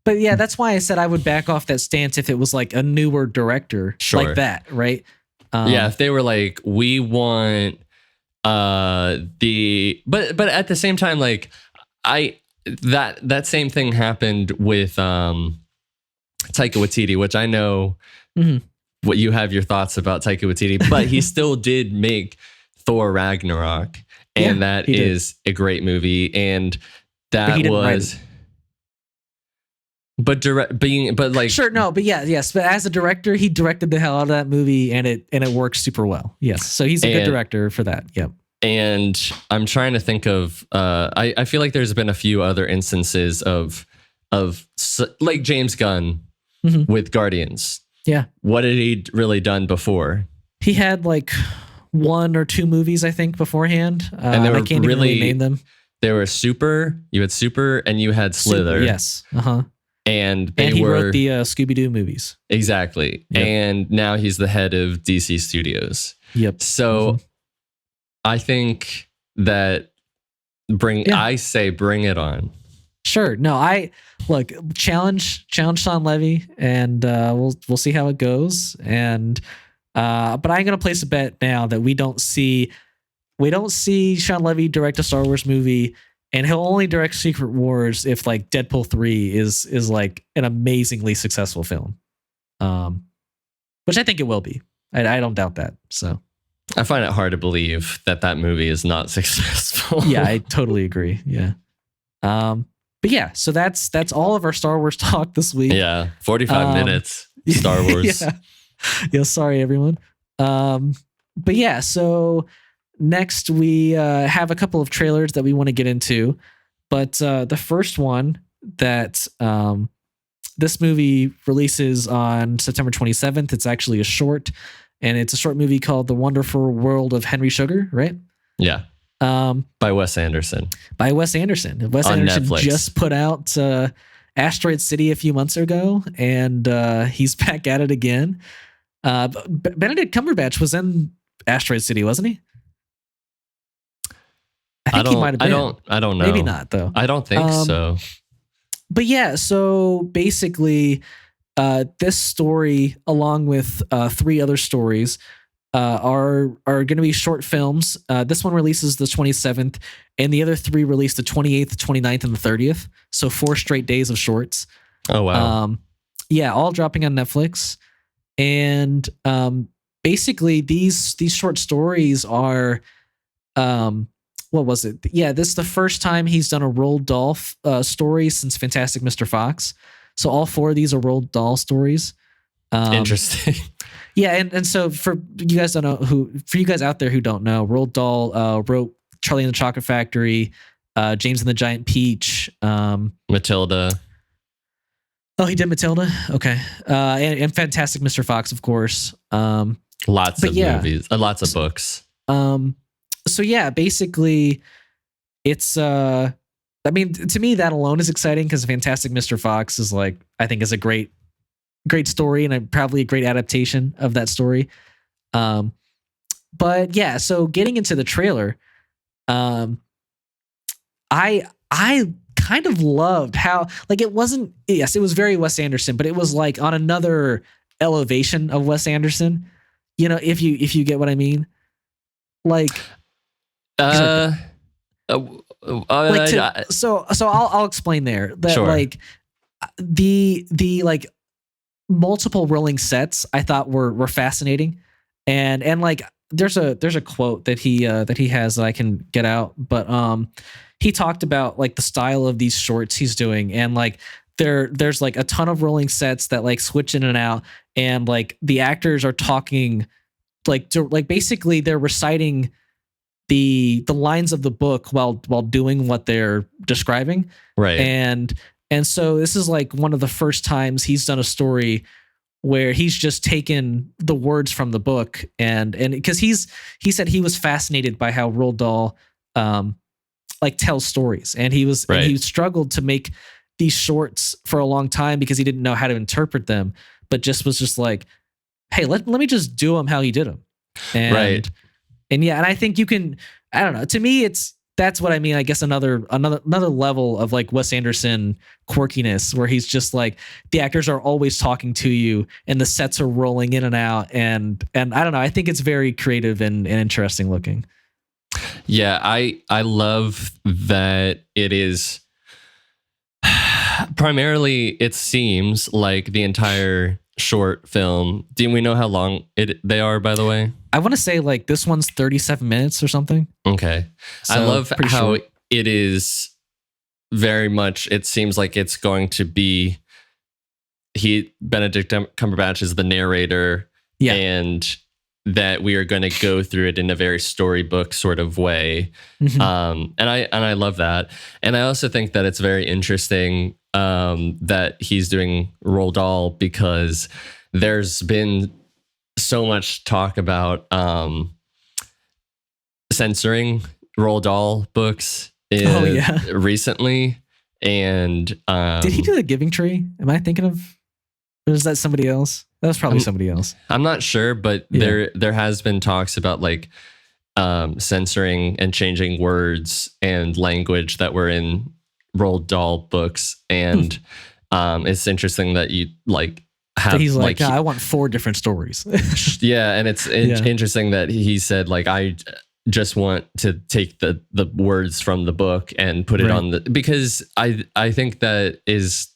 But yeah, that's why I said I would back off that stance if it was like a newer director like that, right? If they were like, we want but at the same time, like that same thing happened with Taika Waititi, which I know what you have your thoughts about Taika Waititi, but he still did make Thor Ragnarok, and that is a great movie, and that was. But as a director, he directed the hell out of that movie, and it works super well. Yes, so he's a good director for that. Yep. And I'm trying to think of. I feel like there's been a few other instances of like James Gunn with Guardians. Yeah. What had he really done before? He had like 1 or 2 movies, I think, beforehand. And they were I can't even really name them. They were Super. You had Super, and you had Slither. Yes. And he wrote the Scooby-Doo movies. Exactly. Yep. And now he's the head of DC Studios. Yep. So I think that I say bring it on. Sure. No, challenge Shawn Levy, and we'll see how it goes. And but I'm gonna place a bet now that we don't see Shawn Levy direct a Star Wars movie. And he'll only direct Secret Wars if like Deadpool 3 is like an amazingly successful film, which I think it will be. I don't doubt that. So I find it hard to believe that movie is not successful. Yeah, I totally agree. Yeah. But yeah, so that's all of our Star Wars talk this week. Yeah, 45 minutes Star Wars. Yeah. Sorry everyone. But yeah, so. Next, we have a couple of trailers that we want to get into, but the first one that this movie releases on September 27th. It's actually a short, and it's a short movie called The Wonderful World of Henry Sugar, right? Yeah. By Wes Anderson. Wes Anderson Netflix. just put out, Asteroid City a few months ago, and he's back at it again. Benedict Cumberbatch was in Asteroid City, wasn't he? I think he might have been. I don't know. Maybe not though. I don't think so. But yeah, so basically, this story, along with 3 other stories, are going to be short films. This one releases the 27th, and the other 3 release the 28th, 29th, and the 30th. So 4 straight days of shorts. Oh wow! Yeah, all dropping on Netflix, and basically these short stories are, what was it? Yeah, this is the first time he's done a Roald Dahl story since Fantastic Mr. Fox. So all 4 of these are Roald Dahl stories. Interesting. Yeah, and so for you guys out there who don't know, Roald Dahl wrote Charlie and the Chocolate Factory, James and the Giant Peach, Matilda. Oh, he did Matilda. Okay, and Fantastic Mr. Fox, of course. Lots of movies, lots of books. So yeah, basically, it's I mean, to me that alone is exciting because Fantastic Mr. Fox is I think is a great story and probably a great adaptation of that story. But yeah, so getting into the trailer, I kind of loved how it wasn't, yes, it was very Wes Anderson, but it was on another elevation of Wes Anderson. If you get what I mean. So I'll explain there that sure. the multiple rolling sets I thought were fascinating, and there's a quote that he has that I can get out, but he talked about the style of these shorts he's doing, and there's a ton of rolling sets that switch in and out, and the actors are talking basically they're reciting the lines of the book while doing what they're describing. Right. And so this is one of the first times he's done a story where he's just taken the words from the book, and because he said he was fascinated by how Roald Dahl tells stories, and he struggled to make these shorts for a long time because he didn't know how to interpret them, but was hey, let me just do them how he did them. And yeah, and I think you can, I don't know, to me that's what I mean. I guess another level of Wes Anderson quirkiness, where he's just the actors are always talking to you and the sets are rolling in and out, and I don't know, I think it's very creative and interesting looking. Yeah, I love that it is primarily, it seems like the entire short film. Do we know how long they are, by the way? I want to say this one's 37 minutes or something. Okay. So I love how it is very much, it seems like it's going to be Benedict Cumberbatch is the narrator, and that we are going to go through it in a very storybook sort of way. Mm-hmm. And I love that. And I also think that it's very interesting that he's doing Roald Dahl, because there's been so much talk about censoring Roald Dahl books recently. And did he do The Giving Tree? Am I thinking of, or is that somebody else? That was probably somebody else. I'm not sure, but there has been talks about censoring and changing words and language that were in Roald Dahl books, and it's interesting that you have. He's I want 4 different stories. Yeah, and it's interesting that he said I just want to take the words from the book and put it on because I think that is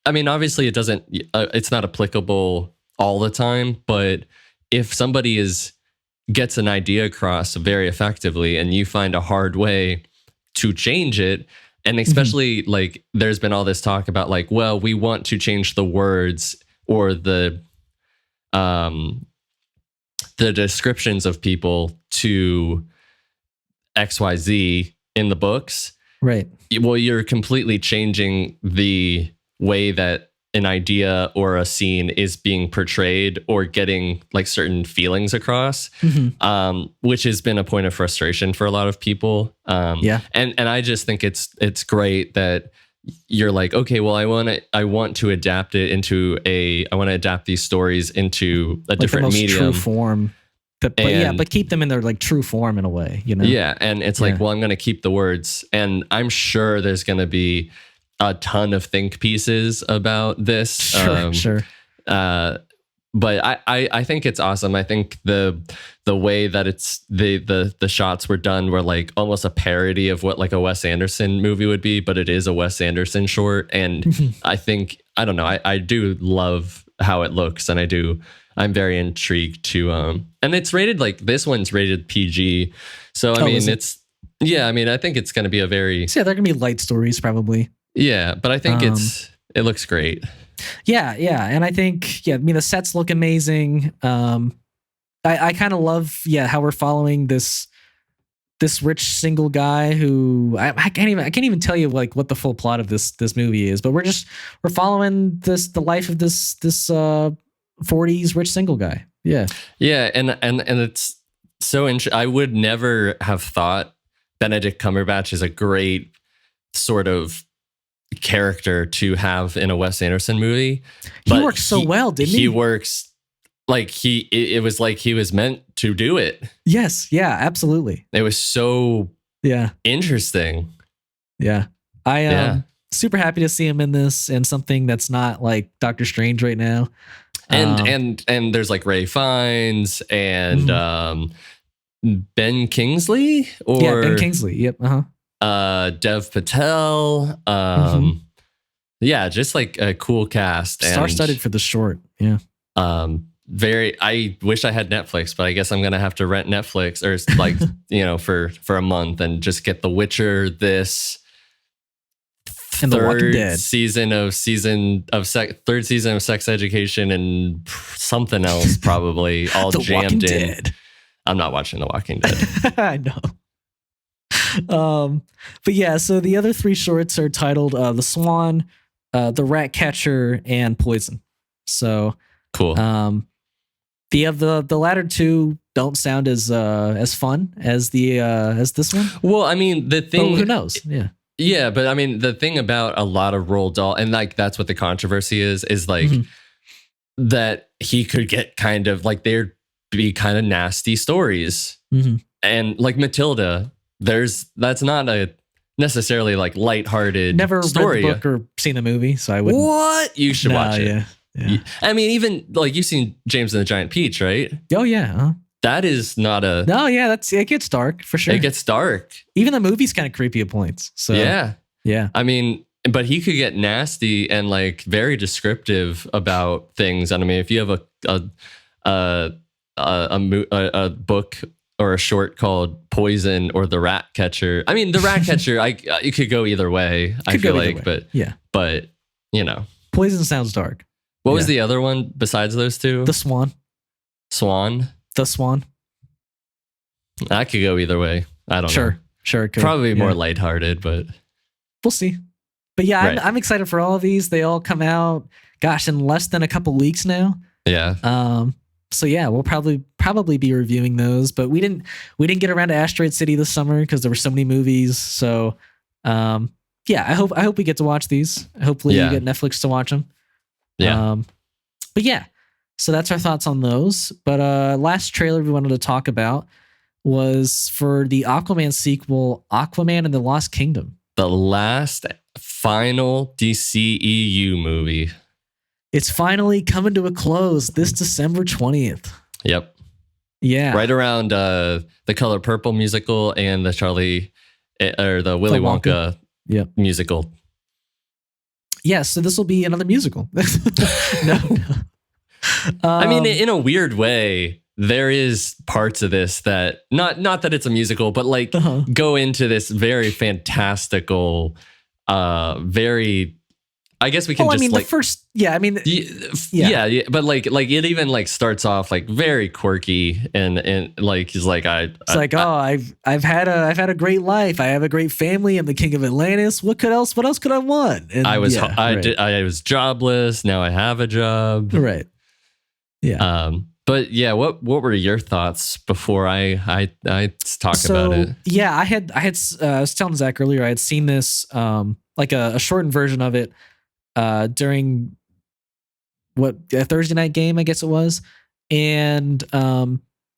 I mean, obviously it doesn't, it's not applicable all the time, but if somebody gets an idea across very effectively and you find a hard way to change it, and especially there's been all this talk about well, we want to change the words or the descriptions of people to XYZ in the books. Right. Well, you're completely changing the way that an idea or a scene is being portrayed or getting certain feelings across, which has been a point of frustration for a lot of people. And I just think it's great that you're like, okay, well, I want to adapt it into I want to adapt these stories into a different the most medium, true form. But keep them in their like true form in a way, you know? Yeah, and it's like, well, I'm going to keep the words, and I'm sure there's going to be a ton of think pieces about this. Sure. But I think it's awesome. I think the way that it's the shots were done were like almost a parody of what like a Wes Anderson movie would be, but it is a Wes Anderson short. And I don't know, I do love how it looks, and I'm very intrigued to and it's rated, like, this one's rated PG. So I mean, I think it's going to be a very they're going to be light stories probably. Yeah, but I think it looks great. Yeah, and I think the sets look amazing. I kind of love how we're following this rich single guy who I can't even tell you like what the full plot of this movie is, but we're following the life of this 40s rich single guy. Yeah, and it's so interesting. I would never have thought Benedict Cumberbatch is a great sort of character to have in a Wes Anderson movie. He works so well, didn't he? He works like it was like he was meant to do it. Yes, yeah, absolutely. It was so interesting. Yeah. I am super happy to see him in this, and something that's not like Doctor Strange right now. And there's like Ray Fiennes and Ben Kingsley Ben Kingsley. Yep. Dev Patel. Just like a cool cast. Star-studded for the short. Yeah. I wish I had Netflix, but I guess I'm gonna have to rent Netflix or like for a month and just get The Witcher, this and third season of Sex Education, and something else probably all jammed in. Dead. I'm not watching The Walking Dead. I know. But yeah, so the other three shorts are titled The Swan, The Rat Catcher, and Poison. So cool. The latter two don't sound as fun as this one. Well, I mean, the thing, who knows? Yeah, but I mean, the thing about a lot of Roald Dahl, and like that's what the controversy is like that he could get kind of like there'd be kind of nasty stories, and like Matilda. That's not a necessarily like lighthearted Never story. read the book or seen the movie, so I wouldn't. What? You should watch it. Yeah. I mean, even like you've seen James and the Giant Peach, right? Oh yeah. That is not a. No, yeah, it gets dark for sure. It gets dark. Even the movie's kind of creepy at points. So yeah. I mean, but he could get nasty and like very descriptive about things. And I mean, if you have a book or a short called Poison or The Rat Catcher. I mean, The Rat Catcher, it could go either way. I feel like, but Poison sounds dark. What was the other one besides those two? The Swan. The Swan. That could go either way. I don't know. Sure. It could. Probably more lighthearted, but we'll see. But yeah, right. I'm excited for all of these. They all come out, gosh, in less than a couple weeks now. Yeah. So yeah, we'll probably be reviewing those, but we didn't get around to Asteroid City this summer because there were so many movies. So, I hope we get to watch these. Hopefully you get Netflix to watch them. Yeah. But yeah, so that's our thoughts on those. But last trailer we wanted to talk about was for the Aquaman sequel, Aquaman and the Lost Kingdom. The last final DCEU movie. It's finally coming to a close this December 20th. Yep. Yeah. Right around the Color Purple musical and the Willy Wonka musical. Yeah, so this will be another musical. No. I mean, in a weird way, there is parts of this that not that it's a musical, but like go into this very fantastical, very. I guess we can just the first, but like it even like starts off like very quirky and like he's like I've had a great life. I have a great family. I'm the king of Atlantis. What else could I want? And I was jobless. Now I have a job. Right. Yeah. But yeah, what were your thoughts before I talk about it? Yeah, I was telling Zach earlier, I had seen this like a shortened version of it during a Thursday night game, I guess it was. And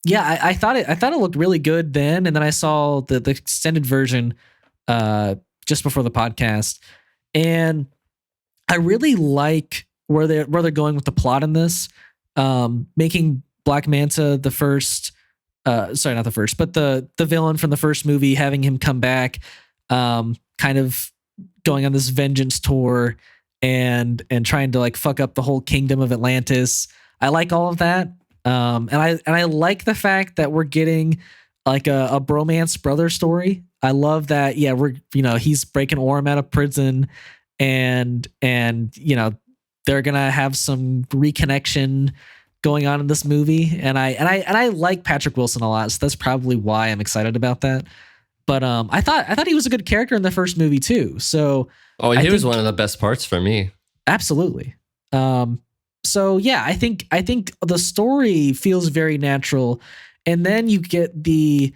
yeah, I thought it looked really good then, and then I saw the extended version just before the podcast, and I really like where they're going with the plot in this, making Black Manta the first, sorry, not the first, but the villain from the first movie, having him come back, kind of going on this vengeance tour and trying to like fuck up the whole kingdom of Atlantis. I like all of that. And I like the fact that we're getting like a bromance brother story. I love that. Yeah, he's breaking Orm out of prison, and they're gonna have some reconnection going on in this movie. And I like Patrick Wilson a lot, so that's probably why I'm excited about that. But I thought he was a good character in the first movie too. So he was one of the best parts for me. Absolutely. So yeah, I think the story feels very natural, and then you get the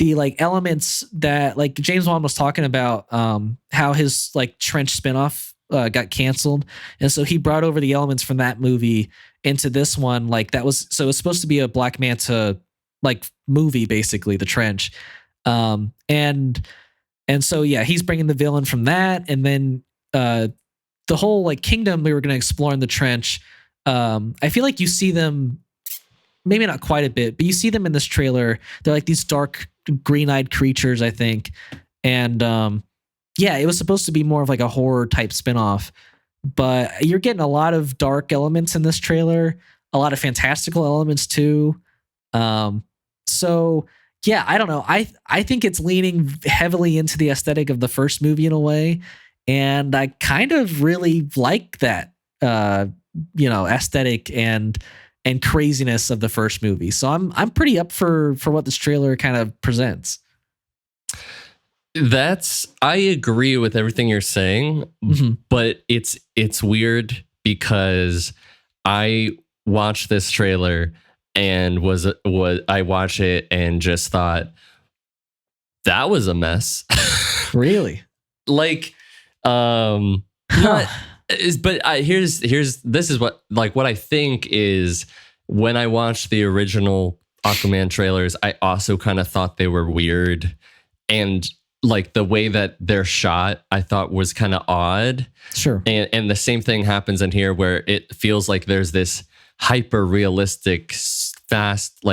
like elements that like James Wan was talking about, how his like Trench spinoff got canceled, and so he brought over the elements from that movie into this one. Like that was so it's supposed to be a Black Manta like movie, basically, the Trench, and so yeah, he's bringing the villain from that, and then the whole like kingdom we were going to explore in the Trench. I feel like you see them, maybe not quite a bit, but you see them in this trailer. They're like these dark green-eyed creatures, I think. And yeah, it was supposed to be more of like a horror type spinoff, but you're getting a lot of dark elements in this trailer, a lot of fantastical elements too. So yeah, I don't know. I think it's leaning heavily into the aesthetic of the first movie in a way. And I kind of really like that, aesthetic and craziness of the first movie. So I'm pretty up for what this trailer kind of presents. I agree with everything you're saying, but it's weird because I watched this trailer and I watched it and just thought that was a mess. Really? Like, here's this is what I think is, when I watched the original Aquaman trailers, I also kind of thought they were weird, and like the way that they're shot, I thought was kind of odd. Sure. And the same thing happens in here, where it feels like there's this hyper realistic, fast,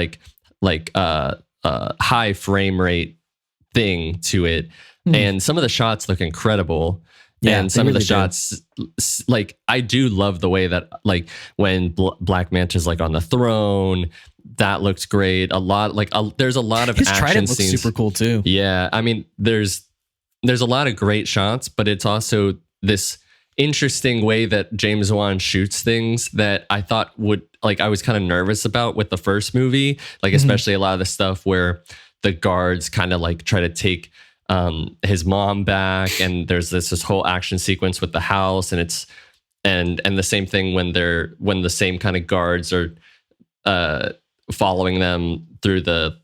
high frame rate thing to it. And some of the shots look incredible. Yeah, and some of the shots, like, I do love the way that, like, when Black Manta's like on the throne, that looks great. There's a lot of his action trident scenes. Looks super cool too. Yeah, I mean, there's a lot of great shots, but it's also this interesting way that James Wan shoots things that I thought I was kind of nervous about with the first movie, like especially a lot of the stuff where the guards kind of like try to take his mom back, and there's this whole action sequence with the house, and it's and the same thing when the same kind of guards are following them through the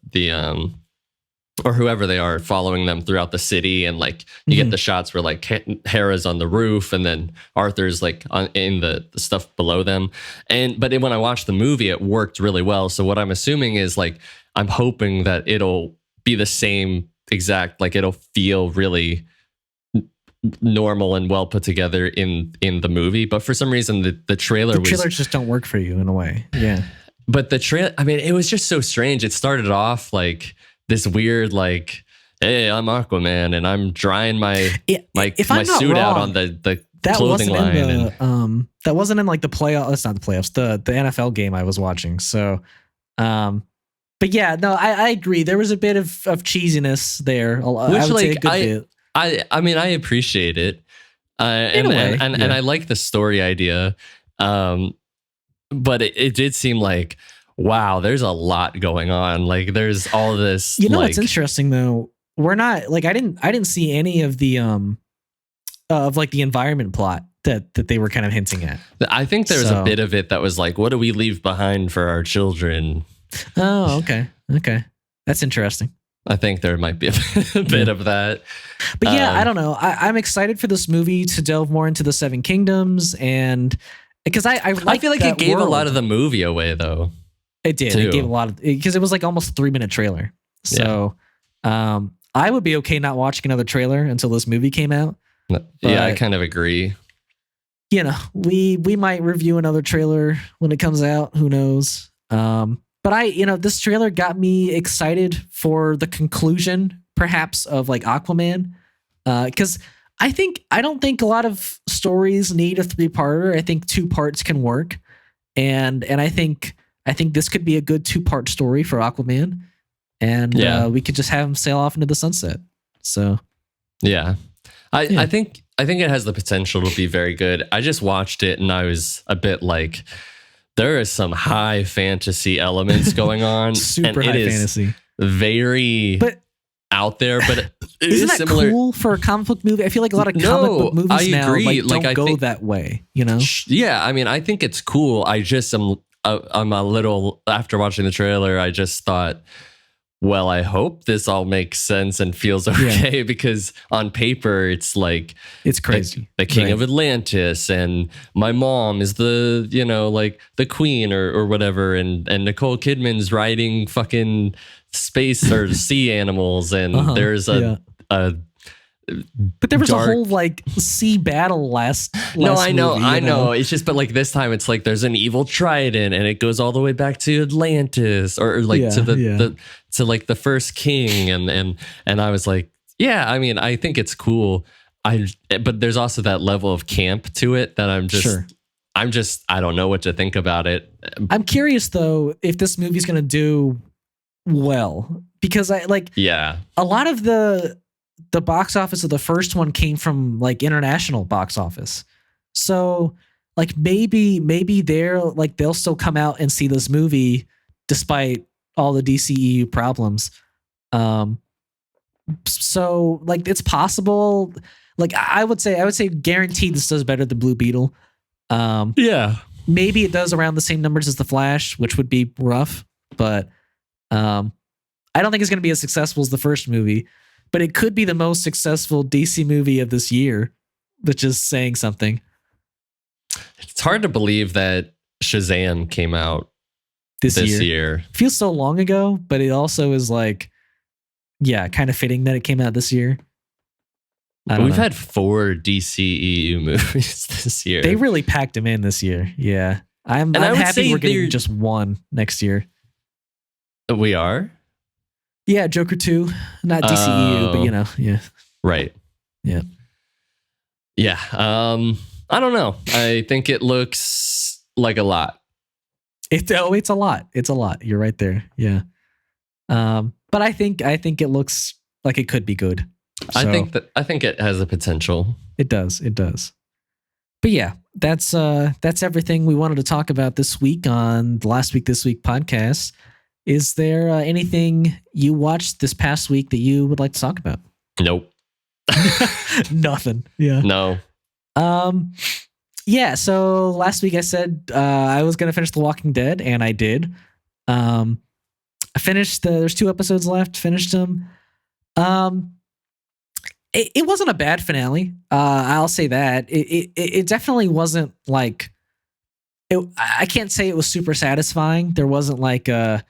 or whoever they are following them throughout the city, and like you get the shots where like Hera's on the roof and then Arthur's like in the stuff below them, but when I watched the movie, it worked really well. So what I'm assuming is, like, I'm hoping that it'll be the same exact, like it'll feel really normal and well put together in the movie. But for some reason the trailers just don't work for you in a way. Yeah. But the trailer, I mean, it was just so strange. It started off like this weird, like, hey, I'm Aquaman and I'm drying my my suit out on the clothing line. That wasn't in like the playoffs. That's not the playoffs. The NFL game I was watching. So but yeah, no, I agree. There was a bit of cheesiness there. I mean, I appreciate it. And I like the story idea. But it did seem like, wow, there's a lot going on. Like, there's all this. You know, what's interesting though? We're not like, I didn't see any of the of like the environment plot that they were kind of hinting at. I think there was a bit of it that was like, what do we leave behind for our children? Oh, okay. That's interesting. I think there might be a bit of that. But yeah, I don't know. I'm excited for this movie to delve more into the Seven Kingdoms, and because I feel like it gave a lot of the movie away, though. It did. It gave a lot of, because it was like almost a 3-minute trailer. So I would be okay not watching another trailer until this movie came out. Yeah, I kind of agree. You know, we might review another trailer when it comes out. Who knows? But this trailer got me excited for the conclusion, perhaps, of like Aquaman. Because I don't think a lot of stories need a 3-parter. I think 2 parts can work. And I think this could be a good 2-part story for Aquaman. And we could just have him sail off into the sunset. So yeah. I think it has the potential to be very good. I just watched it and I was a bit like, there is some high fantasy elements going on. Super high fantasy. Very out there, but isn't that similar. Cool for a comic book movie? I feel like a lot of comic book movies now don't go that way, you know? Yeah, I mean, I think it's cool. I just I'm a little, after watching the trailer, I just thought, well, I hope this all makes sense and feels okay, because on paper it's like it's crazy. The king of Atlantis, and my mom is the, like the queen or whatever, and Nicole Kidman's riding fucking space or sea animals, and there's but there was a whole like sea battle last no, I know, movie, I know. It's just, but like this time it's like there's an evil trident and it goes all the way back to Atlantis, or like to like the first king, and I was like, yeah, I mean, I think it's cool. But there's also that level of camp to it that I don't know what to think about it. I'm curious though if this movie's gonna do well, because a lot of the box office of the first one came from like international box office. So like maybe they'll still come out and see this movie despite all the DCEU problems. So like it's possible. Like I would say guaranteed this does better than Blue Beetle. Maybe it does around the same numbers as The Flash, which would be rough, but I don't think it's going to be as successful as the first movie. But it could be the most successful DC movie of this year, which is saying something. It's hard to believe that Shazam came out this year. It feels so long ago, but it also is like, kind of fitting that it came out this year. We've had 4 DCEU movies this year. They really packed them in this year. Yeah. I'm happy we're getting just one next year. We are? Yeah, Joker 2, not DCEU, but yeah. Right. Yeah. Yeah. I don't know. I think it looks like a lot. It's a lot. It's a lot. You're right there. Yeah. But I think it looks like it could be good. So, I think it has a potential. It does. But yeah, that's everything we wanted to talk about this week on the Last Week This Week podcast. Is there anything you watched this past week that you would like to talk about? Nope. Nothing. Yeah. No. Yeah. So last week I said I was going to finish The Walking Dead, and I did. I finished. There's 2 episodes left. Finished them. It wasn't a bad finale. I'll say that. It definitely wasn't like. I can't say it was super satisfying. There wasn't like a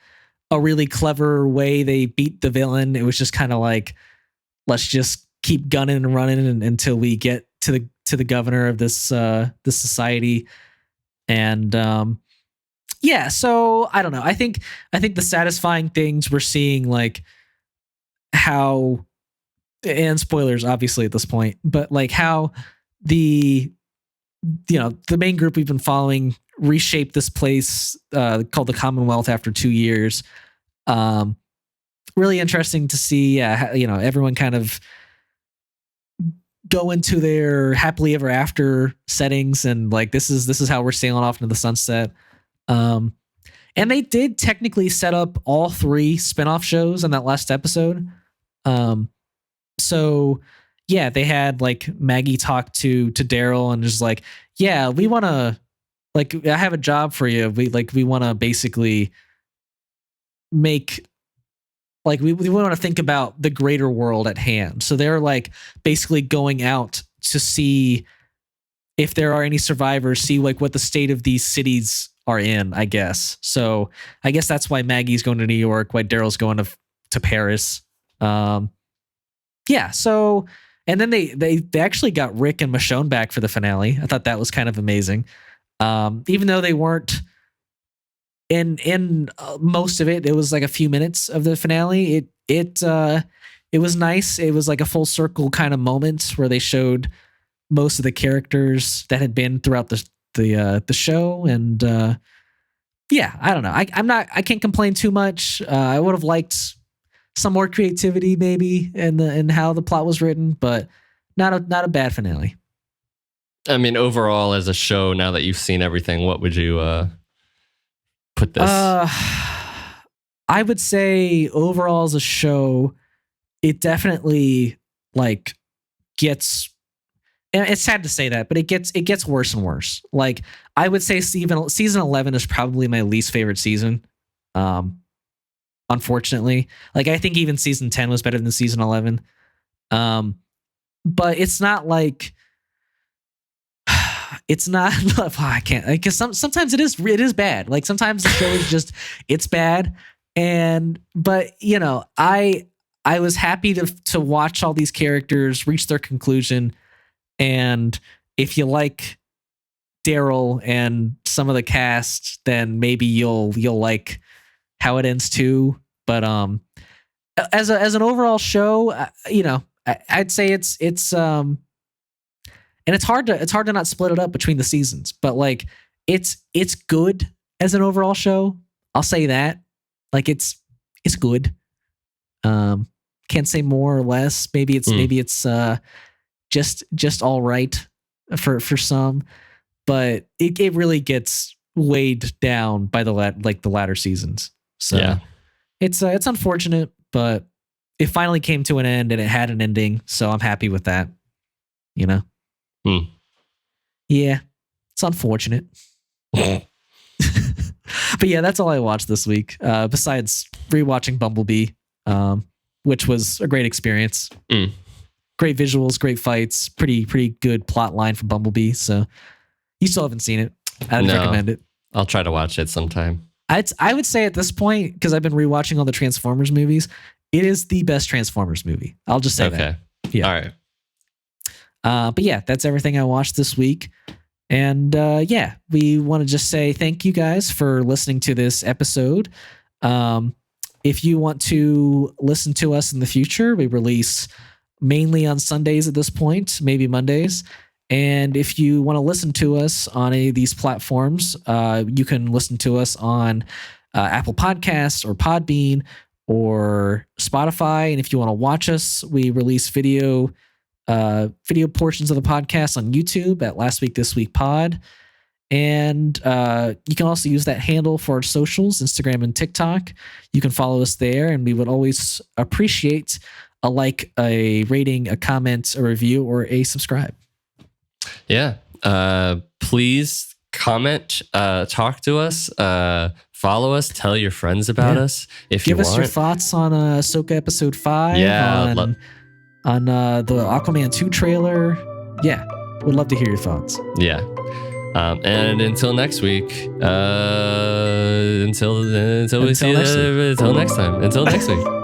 really clever way they beat the villain. It was just kind of like, let's just keep gunning and running until we get to the governor of this society. And so I don't know. I think the satisfying things we're seeing, like how, and spoilers obviously at this point, but like how the main group we've been following reshape this place called the Commonwealth after 2 years. Really interesting to see, everyone kind of go into their happily ever after settings, and like this is how we're sailing off into the sunset. And they did technically set up all 3 spinoff shows in that last episode. So yeah, they had like Maggie talk to Daryl and just like, yeah, we want to, like, I have a job for you. We want to basically make, like, we want to think about the greater world at hand. So they're like basically going out to see if there are any survivors, see like what the state of these cities are in, I guess. So I guess that's why Maggie's going to New York, why Daryl's going to Paris. Yeah. So, and then they actually got Rick and Michonne back for the finale. I thought that was kind of amazing. Even though they weren't in most of it, it was like a few minutes of the finale. It was nice. It was like a full circle kind of moment where they showed most of the characters that had been throughout the show. And yeah, I don't know. I can't complain too much. I would have liked some more creativity maybe in how the plot was written, but not a bad finale. I mean, overall as a show, now that you've seen everything, what would you put this? I would say overall as a show, it definitely like gets, and it's sad to say that, but it gets worse and worse. Like I would say season 11 is probably my least favorite season. Unfortunately, like I think even season 10 was better than season 11. But it's not like it's not. I can't, because sometimes it is bad. Like sometimes the show is just it's bad. But you know, I was happy to watch all these characters reach their conclusion. And if you like Daryl and some of the cast, then maybe you'll like how it ends too. But as an overall show, you know, I'd say it's and it's hard to not split it up between the seasons. But like it's good as an overall show. I'll say that. Like it's good. Can't say more or less. Maybe it's just all right for some, but it really gets weighed down by the latter seasons. So yeah. It's unfortunate, but it finally came to an end and it had an ending. So I'm happy with that. You know? Yeah, it's unfortunate. But yeah, that's all I watched this week. Besides rewatching Bumblebee, which was a great experience. Great visuals, great fights, pretty good plot line for Bumblebee. So you still haven't seen it. I'd recommend it. I'll try to watch it sometime. I would say at this point, because I've been rewatching all the Transformers movies, it is the best Transformers movie. I'll just say that. Yeah. All right. But yeah, that's everything I watched this week. And yeah, we want to just say thank you guys for listening to this episode. If you want to listen to us in the future, we release mainly on Sundays at this point, maybe Mondays. And if you want to listen to us on any of these platforms, you can listen to us on Apple Podcasts or Podbean or Spotify. And if you want to watch us, we release video portions of the podcast on YouTube at Last Week This Week Pod. And you can also use that handle for our socials, Instagram and TikTok. You can follow us there, and we would always appreciate a like, a rating, a comment, a review, or a subscribe. Yeah. Please comment, talk to us, follow us, tell your friends about us. If you want. Give us your thoughts on Ahsoka episode 5. Yeah. On the Aquaman 2 trailer. Yeah. We'd love to hear your thoughts. Yeah. And until next week, until next time. Until next week.